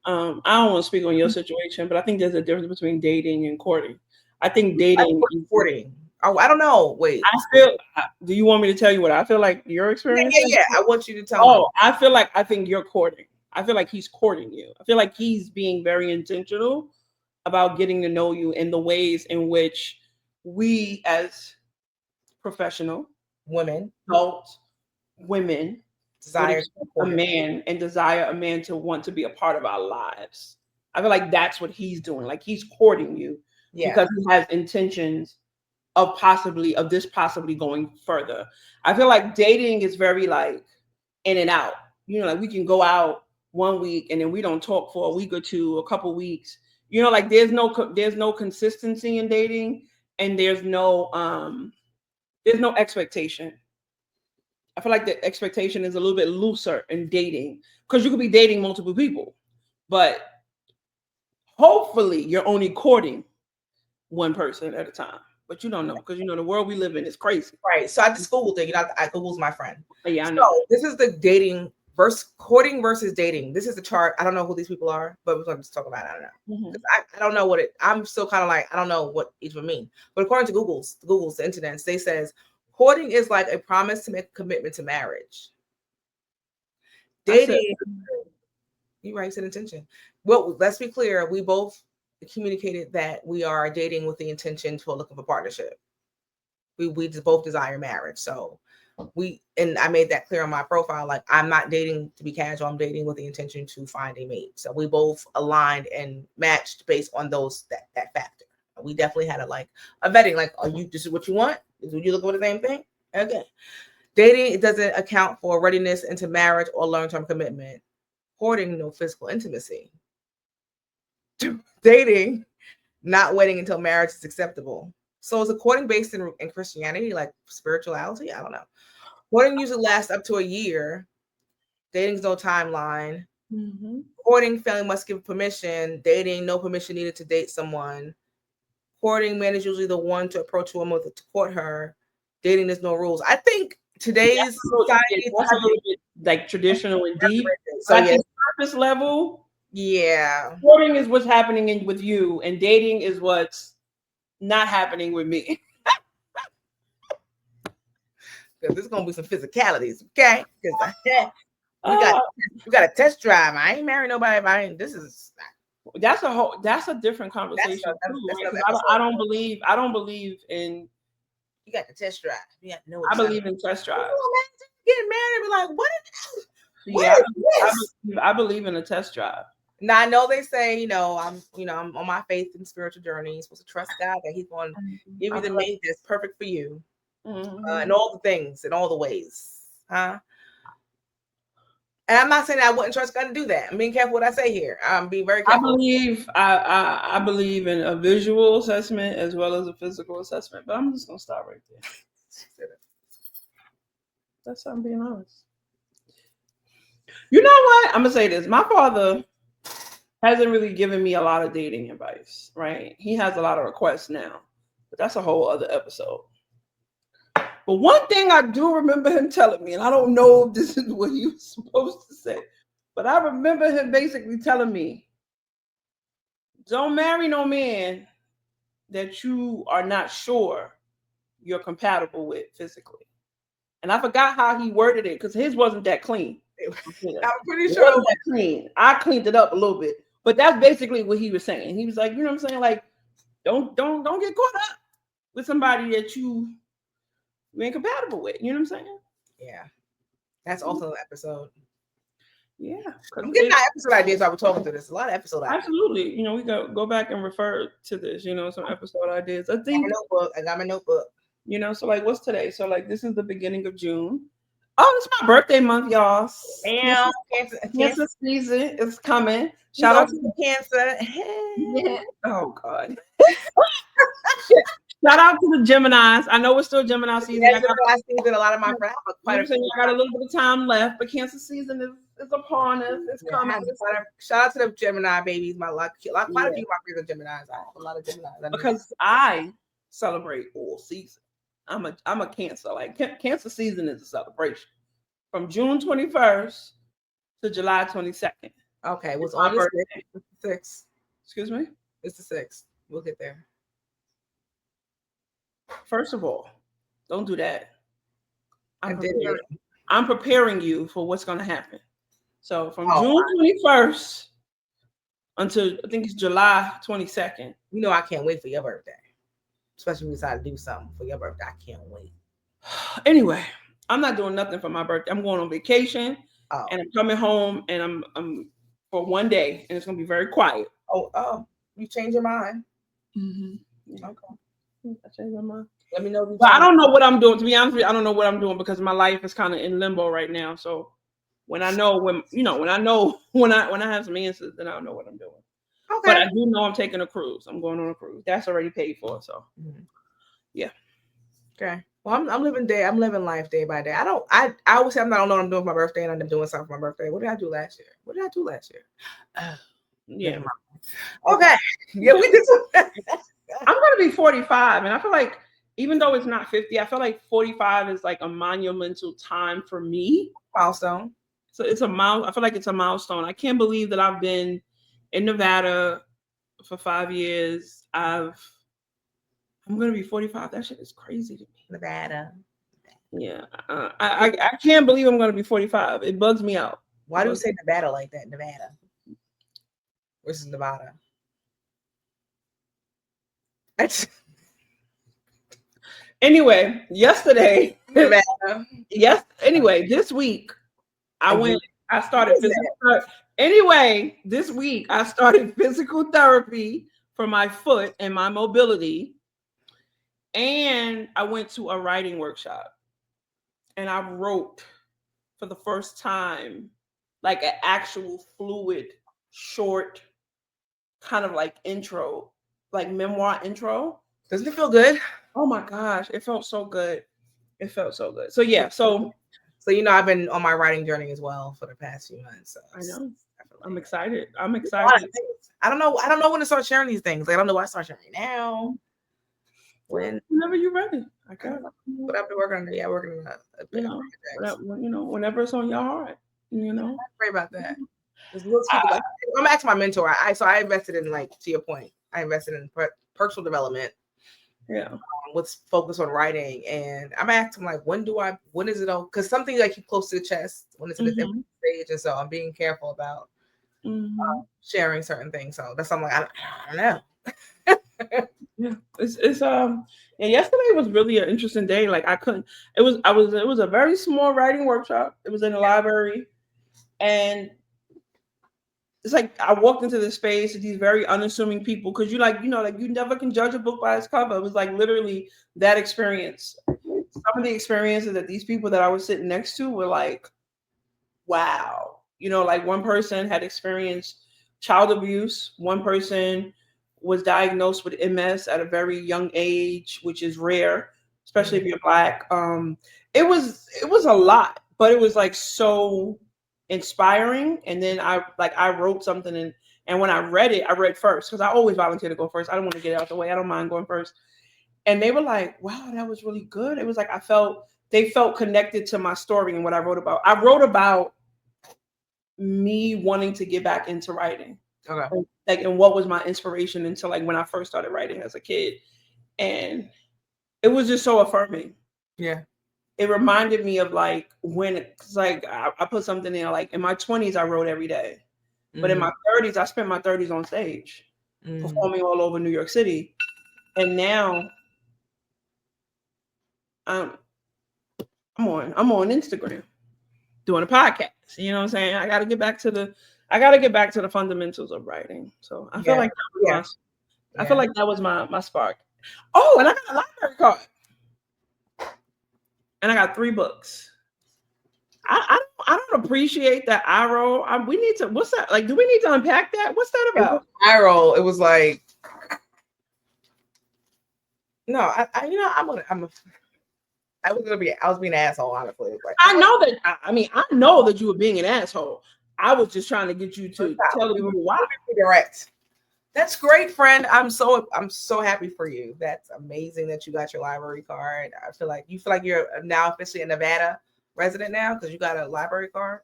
I don't want to speak on your situation, but I think there's a difference between dating and courting. I think dating is courting. Oh, I don't know. Wait. Do you want me to tell you what I feel like your experience? Yeah. I want you to tell me. I think you're courting. I feel like he's courting you. I feel like he's being very intentional about getting to know you in the ways in which we as professional women, adult women, desire a man and desire a man to want to be a part of our lives. I feel like that's what he's doing. Like he's courting you because he has intentions of this possibly going further. I feel like dating is very like in and out. You know, like we can go out 1 week and then we don't talk for a week or two, a couple weeks. You know, like there's no consistency in dating, and there's no expectation. I feel like the expectation is a little bit looser in dating because you could be dating multiple people, but hopefully you're only courting one person at a time. But you don't know because you know the world we live in is crazy. Right. So I just Googled it. You know, I Googled my friend. Yeah, I know. So this is the dating Courting versus dating. This is the chart. I don't know who these people are, but we're going to talk about it. I don't know. I don't know what it. I'm still kind of like I don't know what each would mean. But according to the internet, they says courting is like a promise to make a commitment to marriage. Dating, you right, said intention. Well, let's be clear. We both communicated that we are dating with the intention to look for partnership. We just both desire marriage. So and I made that clear on my profile. Like I'm not dating to be casual. I'm dating with the intention to find a mate. So we both aligned and matched based on that factor. We definitely had a vetting. Like, are you this is what you want? Is you looking for the same thing? Okay. Dating, it doesn't account for readiness into marriage or long-term commitment. Courting, no physical intimacy. Dating, not waiting until marriage is acceptable. So is a courting based in Christianity, like spirituality? I don't know. Courting usually lasts up to a year. Dating's no timeline. Courting, family must give permission. Dating, no permission needed to date someone. Courting, man is usually the one to approach a woman to court her. Dating, there's no rules. I think today's society is a little bit like traditional and deep. So at the surface level, courting is what's happening with you, and dating is what's not happening with me. Because there's gonna be some physicalities, okay? Because we got a test drive. I ain't married nobody. That's a different conversation too. I don't believe in. You got the test drive. You got to know. I believe in test drives. Getting married and be like, what is this? I believe in a test drive. Now I know they say, I'm on my faith and spiritual journey. You're supposed to trust God that He's going to give you the mate that's perfect for you, and all the things, in all the ways, huh? And I'm not saying that I wouldn't trust God to do that. I'm being careful what I say here. I'm being very careful. I believe in a visual assessment as well as a physical assessment, but I'm just gonna stop right there. That's I'm being honest. You know what? I'm gonna say this. My father hasn't really given me a lot of dating advice, right? He has a lot of requests now, but that's a whole other episode. But one thing I do remember him telling me, and I don't know if this is what he was supposed to say, but I remember him basically telling me, don't marry no man that you are not sure you're compatible with physically. And I forgot how he worded it because his wasn't that clean. I'm pretty sure it wasn't that clean. I cleaned it up a little bit, but that's basically what he was saying. He was like, you know what I'm saying? Like, don't get caught up with somebody that you ain't compatible with. You know what I'm saying? Yeah. That's also an episode. Yeah. I'm getting our episode ideas while we're talking to this. A lot of episode ideas. Absolutely. We go back and refer to this, some episode ideas. I think I got my notebook. So like what's today? So like this is the beginning of June. Oh, it's my birthday month, y'all. Damn, Cancer season is coming. Shout out to Cancer. Yeah. Oh God. Shout out to the Geminis. I know it's still Gemini season. Yeah, Gemini season. A lot of my friends I got a little bit of time left, but Cancer season is upon us. It's coming. Shout out to the Gemini babies. Quite a few of my friends are Geminis. I have a lot of Geminis. Because I celebrate all season. I'm a Cancer. Like Cancer season is a celebration from June 21st to July 22nd. Okay, what's on your birthday? It's the 6th. Excuse me? It's the 6th. We'll get there. First of all, don't do that. I'm preparing you for what's going to happen. So from June 21st until I think it's July 22nd. I can't wait for your birthday. Especially when we decide to do something for your birthday. I can't wait. Anyway, I'm not doing nothing for my birthday. I'm going on vacation and I'm coming home and I'm for one day and it's going to be very quiet. Oh, you changed your mind. Mm-hmm. Yeah. Okay. I changed my mind. Let me know. But I don't know what I'm doing. To be honest with you, I don't know what I'm doing because my life is kind of in limbo right now. So when I know when I have some answers, then I'll know what I'm doing. Okay. But I do know I'm taking a cruise. I'm going on a cruise. That's already paid for. So yeah. Okay. Well, I'm living life day by day. I always say I don't know what I'm doing for my birthday, and I'm doing something for my birthday. What did I do last year? Yeah. Okay. Yeah, we did. I'm gonna be 45, and I feel like even though it's not 50, I feel like 45 is like a monumental time for me. Milestone. it's a mile. I feel like it's a milestone. I can't believe that I've been in Nevada for 5 years. I'm gonna be 45. That shit is crazy to me. Nevada. Yeah, I can't believe I'm gonna be 45. It bugs me out. Why do you say Nevada like that? Nevada versus Nevada. Anyway, yesterday, Nevada. yes. Anyway, this week I started physical. Anyway, this week I started physical therapy for my foot and my mobility, and I went to a writing workshop, and I wrote for the first time, like an actual fluid, short, kind of like intro, like memoir intro. Doesn't it feel good? Oh my gosh, it felt so good. It felt so good. So yeah, so I've been on my writing journey as well for the past few months. So I know. I'm excited. I'm excited. I don't know when to start sharing these things. Like, I don't know why I start sharing now. Whenever you're ready. I got it. But I've been working on whenever it's on your heart. Pray about that. I'm asking my mentor. I invested in, like, to your point, I invested in personal development. Yeah. With focus on writing, and I'm asking, like, when is it all? Because something I keep close to the chest when it's in the stage, and so I'm being careful about sharing certain things. So that's something like I don't know. Yeah, and yesterday was really an interesting day. Like it was a very small writing workshop. It was in the library, and it's like I walked into this space with these very unassuming people, because you never can judge a book by its cover. It was like literally that experience. Some of the experiences that these people that I was sitting next to were like, wow. Like one person had experienced child abuse. One person was diagnosed with MS at a very young age, which is rare, especially if you're Black. It was a lot, but it was like so inspiring. And then I wrote something, and when I read first, because I always volunteer to go first. I don't want to get it out the way. I don't mind going first. And they were like, wow, that was really good. It was like they felt connected to my story and what I wrote about. I wrote about me wanting to get back into writing. Okay. And what was my inspiration into, like, when I first started writing as a kid. And it was just so affirming. Yeah. It reminded me of, like, when it's like I put something in, like, in my 20s I wrote every day. But in my 30s, I spent my 30s on stage performing all over New York City. And now I'm on Instagram doing a podcast. You know what I'm saying? I got to get back to the fundamentals of writing. So I feel like I feel like that was my spark. Oh, and I got a library card. And I got 3 books. I don't appreciate that IRO. We need to. What's that? Like, do we need to unpack that? What's that about? IRO. It was like, no, I was being an asshole, honestly. Like, I know that. I mean, I know that you were being an asshole. I was just trying to get you to tell people why. Direct. That's great, friend. I'm so happy for you. That's amazing that you got your library card. I feel like you're now officially a Nevada resident now because you got a library card.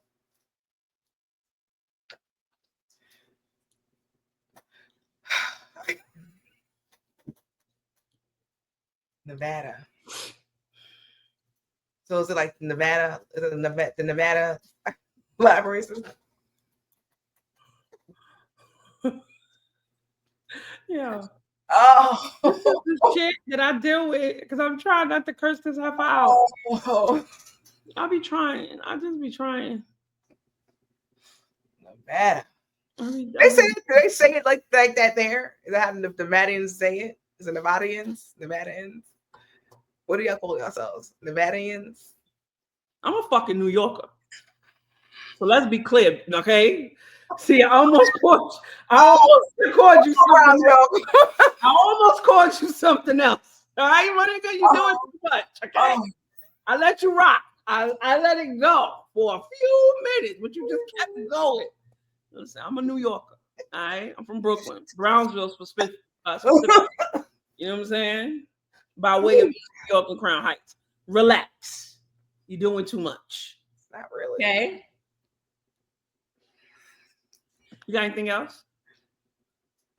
Nevada. So is it like Nevada? Is it the Nevada library system? Yeah. Oh, this shit that I deal with, because I'm trying not to curse this half out. Oh. I'll be trying. I just be trying. Nevada. They say it like that there. Is that how the Nevadians say it? Is it Nevadians? What do y'all call yourselves? Nevadians? I'm a fucking New Yorker. So let's be clear, okay? See, I almost called you something else. I almost called you something else. All right, Monica, you're doing too much, okay? I let you rock. I let it go for a few minutes, but you just kept going. Listen, I'm a New Yorker. All right, I'm from Brooklyn, Brownsville specific. You know what I'm saying? By way of New York and Crown Heights. Relax. You're doing too much. Not really. Okay. You got anything else?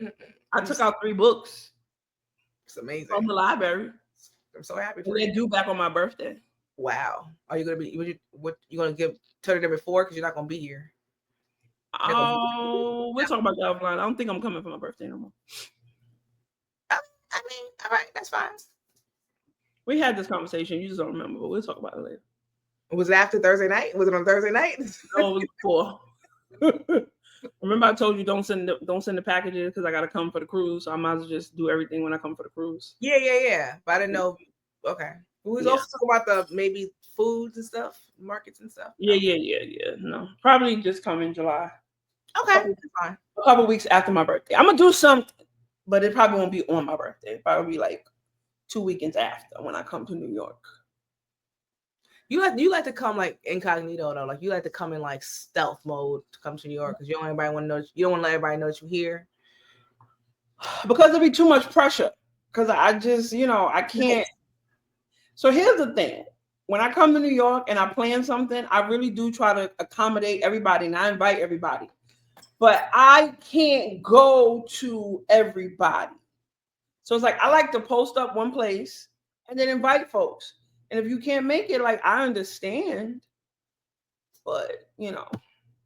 Mm-mm. I took out 3 books. It's amazing. From the library. I'm so happy for for you. They're due back on my birthday. Wow. Are you gonna be? What you gonna tell them before? Because you're not gonna be here. Oh, we'll talk about that offline. I don't think I'm coming for my birthday no more. I mean, all right, that's fine. We had this conversation. You just don't remember, but we'll talk about it later. Was it after Thursday night? Was it on Thursday night? No, it was before. Remember, I told you don't send the packages because I gotta come for the cruise. So I might as well just do everything when I come for the cruise. Yeah. But I didn't know. Okay. We was also talking about the maybe foods and stuff, markets and stuff. Yeah. No, probably just come in July. Okay, that's fine. A couple weeks after my birthday. I'm gonna do something, but it probably won't be on my birthday. It'll probably be like 2 weekends after when I come to New York. You like to come like incognito though, like you like to come in like stealth mode to come to New York because you don't want everybody want to know. You don't want to let everybody know that you're here. Because it'd be too much pressure. Because I just, I can't. So here's the thing. When I come to New York and I plan something, I really do try to accommodate everybody and I invite everybody. But I can't go to everybody. So it's like I like to post up one place and then invite folks. And if you can't make it, like I understand. But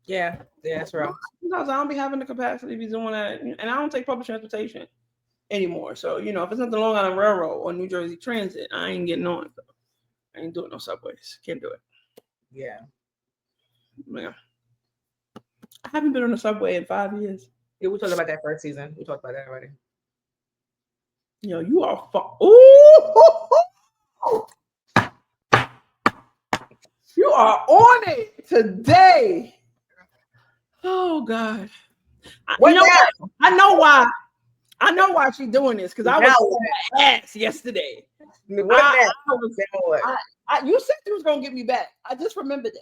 Yeah, that's right. Because I don't be having the capacity to be doing that. And I don't take public transportation anymore. So, if it's not the Long Island Railroad or New Jersey Transit, I ain't getting on. I ain't doing no subways. Can't do it. Yeah. I haven't been on a subway in 5 years. Yeah, we talked about that first season. We talked about that already. You are ooh! You are on it today. Oh God. I know why. I know why she's doing this because I was on her ass yesterday. You said you was gonna get me back. I just remembered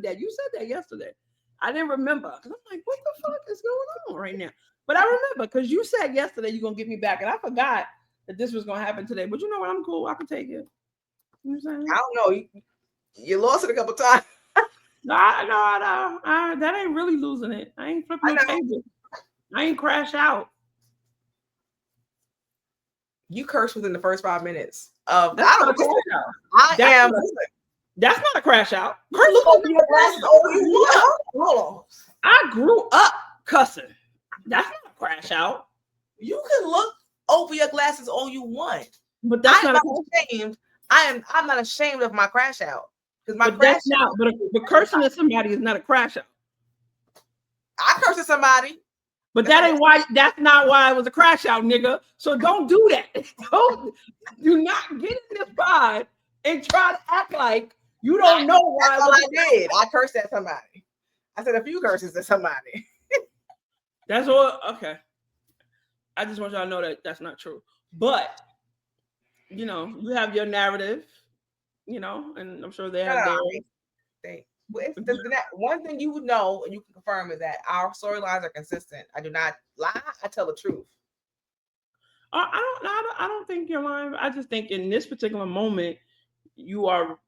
that. You said that yesterday. I didn't remember because I'm like, what the fuck is going on right now? But I remember because you said yesterday you're gonna get me back, and I forgot that this was gonna happen today. But you know what? I'm cool. I can take it. You know what I'm saying? I don't know. You lost it a couple times. No. That ain't really losing it. I ain't flipping no table. I ain't crash out. You cursed within the first 5 minutes. That's not a crash out. That's not a crash out. Hold on. I grew up cussing. That's not a crash out. You can look over your glasses all you want, but that's not ashamed. I'm not ashamed of my crash out because but cursing at somebody is not a crash out. I cursed at somebody. But that's not why it was a crash out, nigga. So don't do that. Do not get in this vibe and try to act like you don't know why. That's all I did. I cursed at somebody. I said a few curses at somebody. That's all. Okay. I just want y'all to know that that's not true. But, you have your narrative, and I'm sure they have theirs. One thing you would know and you can confirm is that our storylines are consistent. I do not lie. I tell the truth. I don't think you're lying. I just think in this particular moment, you are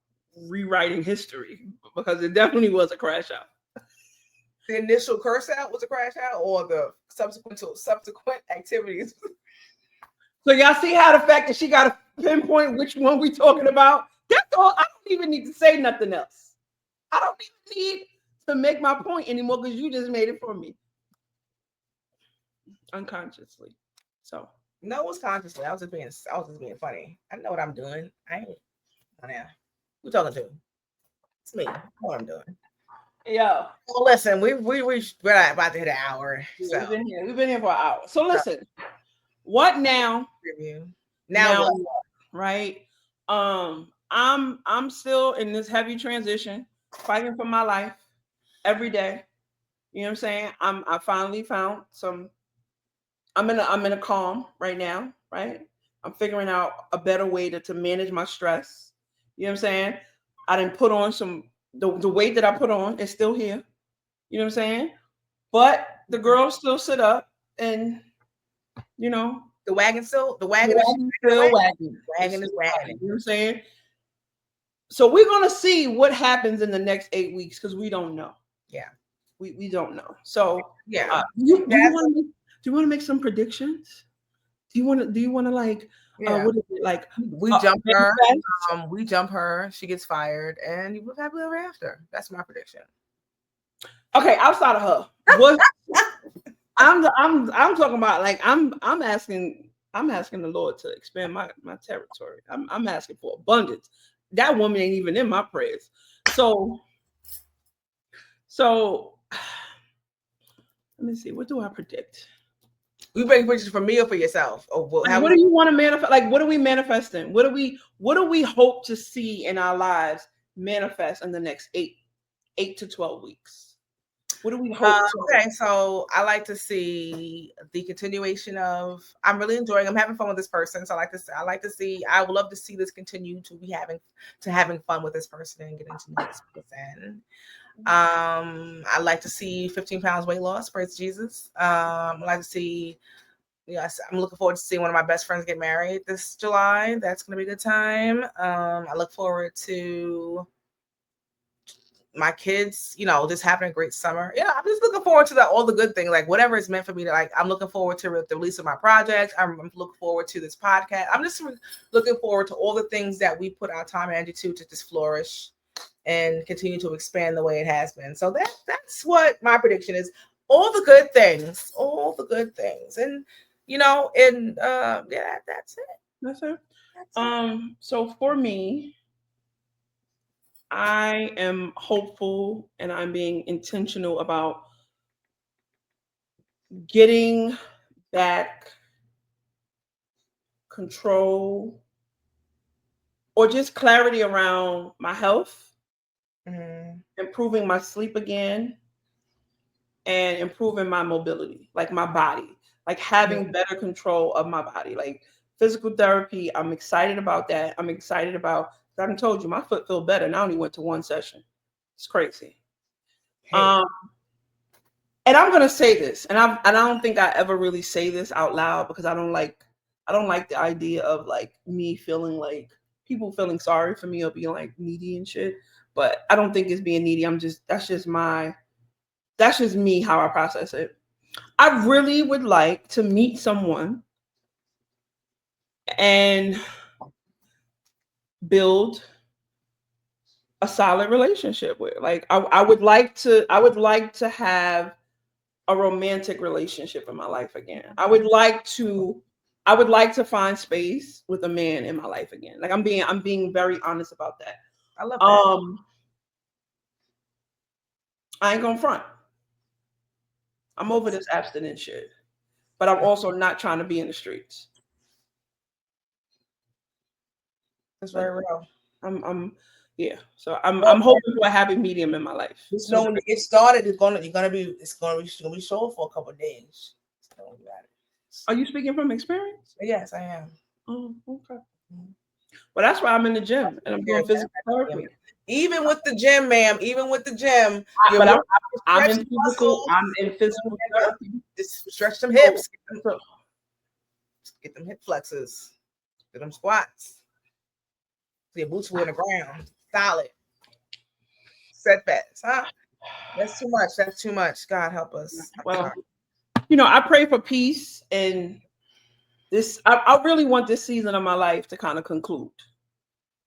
rewriting history because it definitely was a crash out. The initial curse out was a crash out, or the subsequent activities. So y'all see how the fact that she got to pinpoint which one we talking about? That's all. I don't even need to say nothing else. I don't even need to make my point anymore because you just made it for me. Unconsciously. So no, it was consciously. I was just being funny. I know what I'm doing. I ain't. Oh, yeah. Who talking to? It's me. I know what I'm doing. Yo. Well, listen, we're about to hit an hour. So. We've been here for an hour. So listen, what now? Review. Now what? Right? I'm still in this heavy transition, fighting for my life every day. You know what I'm saying? I finally found some. I'm in a calm right now, right? I'm figuring out a better way to manage my stress. You know what I'm saying? I didn't put on the weight that I put on is still here. You know what I'm saying? But the girls still sit up and, the wagon is still wagging. Wagon is wagging. You know what I'm saying? So we're going to see what happens in the next 8 weeks because we don't know. Yeah. We don't know. So Yeah. do you want to make some predictions? Do you want to like Yeah. what is it like? We jump her. Manifest? We jump her. She gets fired, and you live happily ever after. That's my prediction. Okay, outside of her, what I'm talking about, like I'm asking the Lord to expand my territory. I'm asking for abundance. That woman ain't even in my prayers. So let me see. What do I predict? You bring pictures for me or for yourself? Or What do you want to manifest? Like, what are we manifesting? What do we hope to see in our lives manifest in the next 8 to 12 weeks? What do we hope? Okay, so I like to see the continuation of. I'm really enjoying. I'm having fun with this person. So I like to see. I would love to see this continue to be having fun with this person and getting to know this person. I like to see 15 pounds weight loss. Praise Jesus. I like to see. Yes, I'm looking forward to seeing one of my best friends get married this July. That's going to be a good time. I look forward to my kids, just having a great summer. Yeah, I'm just looking forward to all the good things, like whatever is meant for me to like. I'm looking forward to the release of my project. I'm looking forward to this podcast. I'm just looking forward to all the things that we put our time and energy to just flourish and continue to expand the way it has been. So that's what my prediction is. All the good things, and yeah, that's it. That's it. So for me, I am hopeful and I'm being intentional about getting back control or just clarity around my health, improving my sleep again, and improving my mobility, like my body, like having better control of my body, like physical therapy. I'm excited about that. I'm excited about. I haven't told you, my foot feel better, and I only went to one session. It's crazy. Hey. And I'm gonna say this, and I don't think I ever really say this out loud because I don't like the idea of like me feeling like people feeling sorry for me or being like needy and shit. But I don't think it's being needy. That's just me how I process it. I really would like to meet someone and build a solid relationship with. Like I would like to have a romantic relationship in my life again. I would like to find space with a man in my life again. Like I'm being very honest about that. I love that. I ain't gonna front. I'm over this abstinence shit. But I'm also not trying to be in the streets. That's very real. Yeah. So I'm hoping for a happy medium in my life. Just know when it started, it's gonna be short for a couple of days. Are you speaking from experience? Yes, I am. Oh, okay. Well, that's why I'm in the gym and I'm doing physical therapy. Even with the gym, ma'am. Even with the gym, but I'm in physical therapy. Just stretch them hips. Get them hip flexors. Get them squats. So your boots were in the ground. Solid. Setbacks, huh? That's too much. That's too much. God help us. Well, I pray for peace and this. I really want this season of my life to kind of conclude.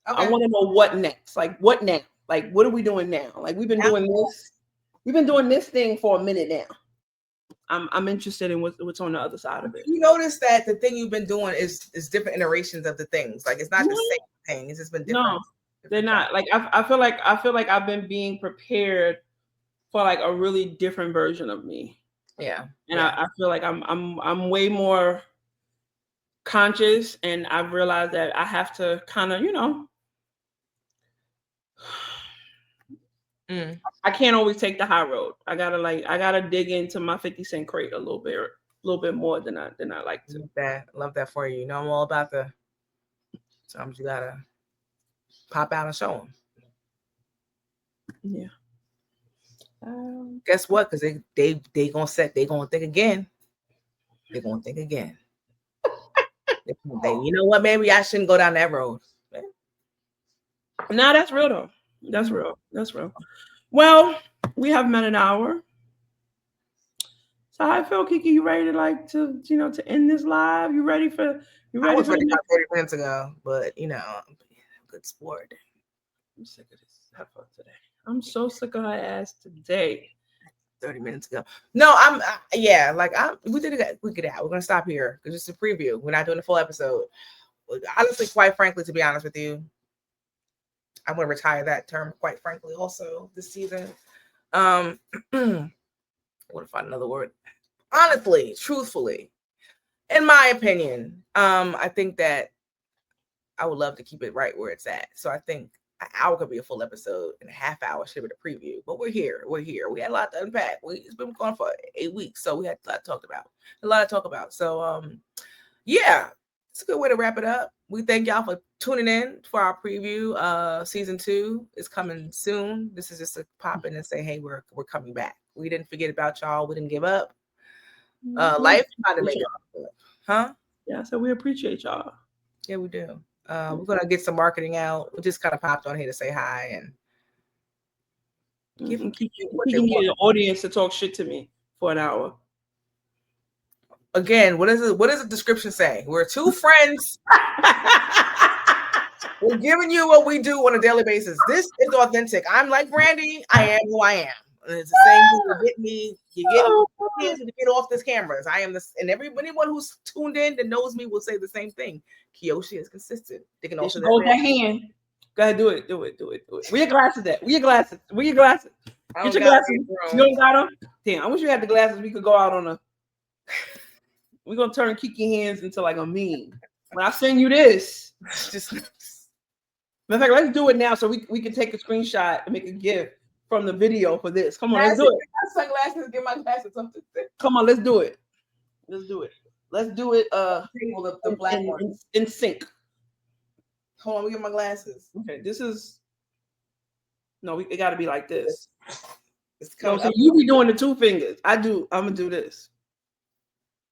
Okay. I want to know what next. Like what now? Like what are we doing now? Like we've been doing this. We've been doing this thing for a minute now. I'm interested in what's on the other side of it. You notice that the thing you've been doing is different iterations of the things. Like it's not the same thing. It's just been different. No, they're not. Like I feel like I've been being prepared for like a really different version of me. Yeah. And I feel like I'm way more conscious, and I've realized that I have to kind of, I can't always take the high road. I gotta dig into my 50 cent crate a little bit more than I like to. Love that for you. I'm all about the. Sometimes you gotta pop out and show them. Yeah. Guess what? Because they gonna think again. They're gonna think again. You know what? Maybe I shouldn't go down that road. No, that's real though. That's real. Well, we have met an hour. So how I feel, Kiki? You ready to end this live? You ready for I was the ready next? about 30 minutes ago, but good sport. I'm sick of this heifer today. I'm so sick of her ass today. 30 minutes ago. No, we did it. We get out. We're gonna stop here because it's a preview. We're not doing a full episode. Honestly, quite frankly, to be honest with you, I'm gonna retire that term. Quite frankly, also this season. What if I find another word? Honestly, truthfully, in my opinion, I think that I would love to keep it right where it's at. So I think an hour could be a full episode and a half hour should be the preview. But we're here. We had a lot to unpack. It's been going for 8 weeks, so we had a lot to talk about. So yeah, it's a good way to wrap it up. We thank y'all for tuning in for our preview. Season 2 is coming soon. This is just a pop in and say, hey, we're coming back. We didn't forget about y'all. We didn't give up. Life tried to make it up. Huh? Yeah, so we appreciate y'all. Yeah, we do. We're gonna get some marketing out. We just kind of popped on here to say hi and give what they need want. an audience to talk shit to me for an hour. Again, what does the description say? We're two friends. We're giving you what we do on a daily basis. This is authentic. I'm like Brandy. I am who I am. And it's the same thing to get me. You get off this cameras. I am this, and anyone who's tuned in that knows me will say the same thing. Kiyoshi is consistent. They can also hold that hand. Go ahead, do it. Where your glasses at? Where your glasses? Get your glasses. You don't got them? Damn, I wish you had the glasses. We could go out on a. We're gonna turn Kiki hands into like a meme. When I send you this, just matter of fact, let's do it now so we can take a screenshot and make a GIF from the video for this. Come on, let's do it. Sunglasses, get my glasses something. Come on, let's do it. Let's do it. The black one in sync. Hold on, we get my glasses. Okay, this is it got to be like this. So you be doing the two fingers. I'm gonna do this.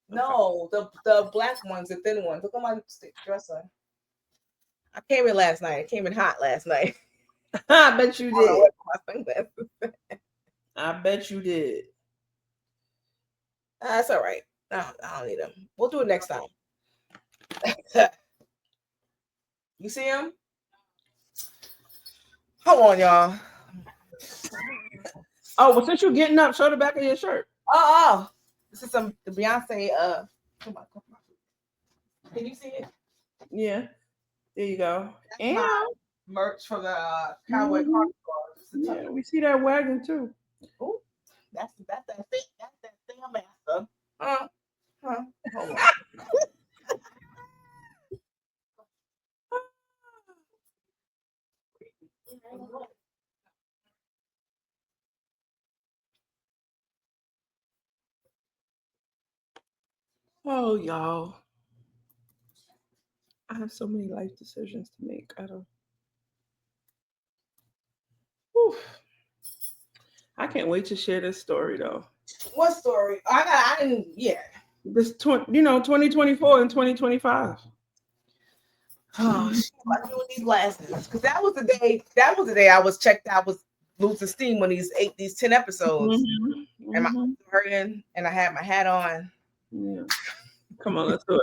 No, the black ones, the thin ones. Look at my dresser. I came in last night. It came in hot last night. I bet you did. I bet you did. That's all right. I don't need them. We'll do it next time. You see him? Hold on, y'all. Oh, well, since you're getting up, show the back of your shirt. Oh. This is the Beyonce. Come on. Can you see it? Yeah. There you go. And merch from the Cowboy Carnival. Yeah, we see that wagon too. Oh, that's that thing. That's that thing, master. Hold on. Oh, y'all. I have so many life decisions to make. I can't wait to share this story though. What story? This 2024 and 2025. Oh shit, I do with these glasses. Because that was the day I was checked out, was losing steam when these 10 episodes. And my eyes were hurting and I had my hat on. Yeah. Come on, let's do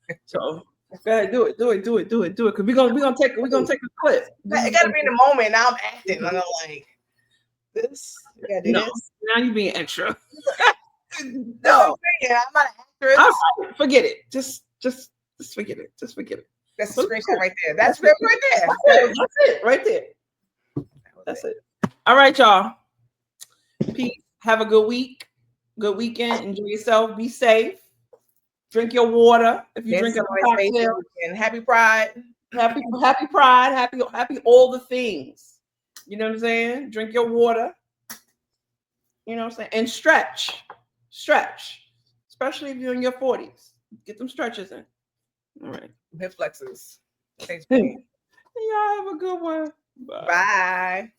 it. So go ahead, do it. Because we're gonna take a clip. It gotta be in the moment. Now I'm acting. I'm like this. You gotta do this. Now you're being extra. No, I'm not an actress. Right, forget it. Just forget it. Just forget it. That's a screenshot right there. That's right there. That's it. Right there. That's it. All right, y'all. Peace. Have a good week. Good weekend. Enjoy yourself. Be safe. Drink your water. If you drink a cocktail. And happy Pride. Happy Pride. Happy all the things. You know what I'm saying? Drink your water. You know what I'm saying? And stretch. Especially if you're in your 40s. Get them stretches in. All right. Hip flexors. Y'all have a good one. Bye.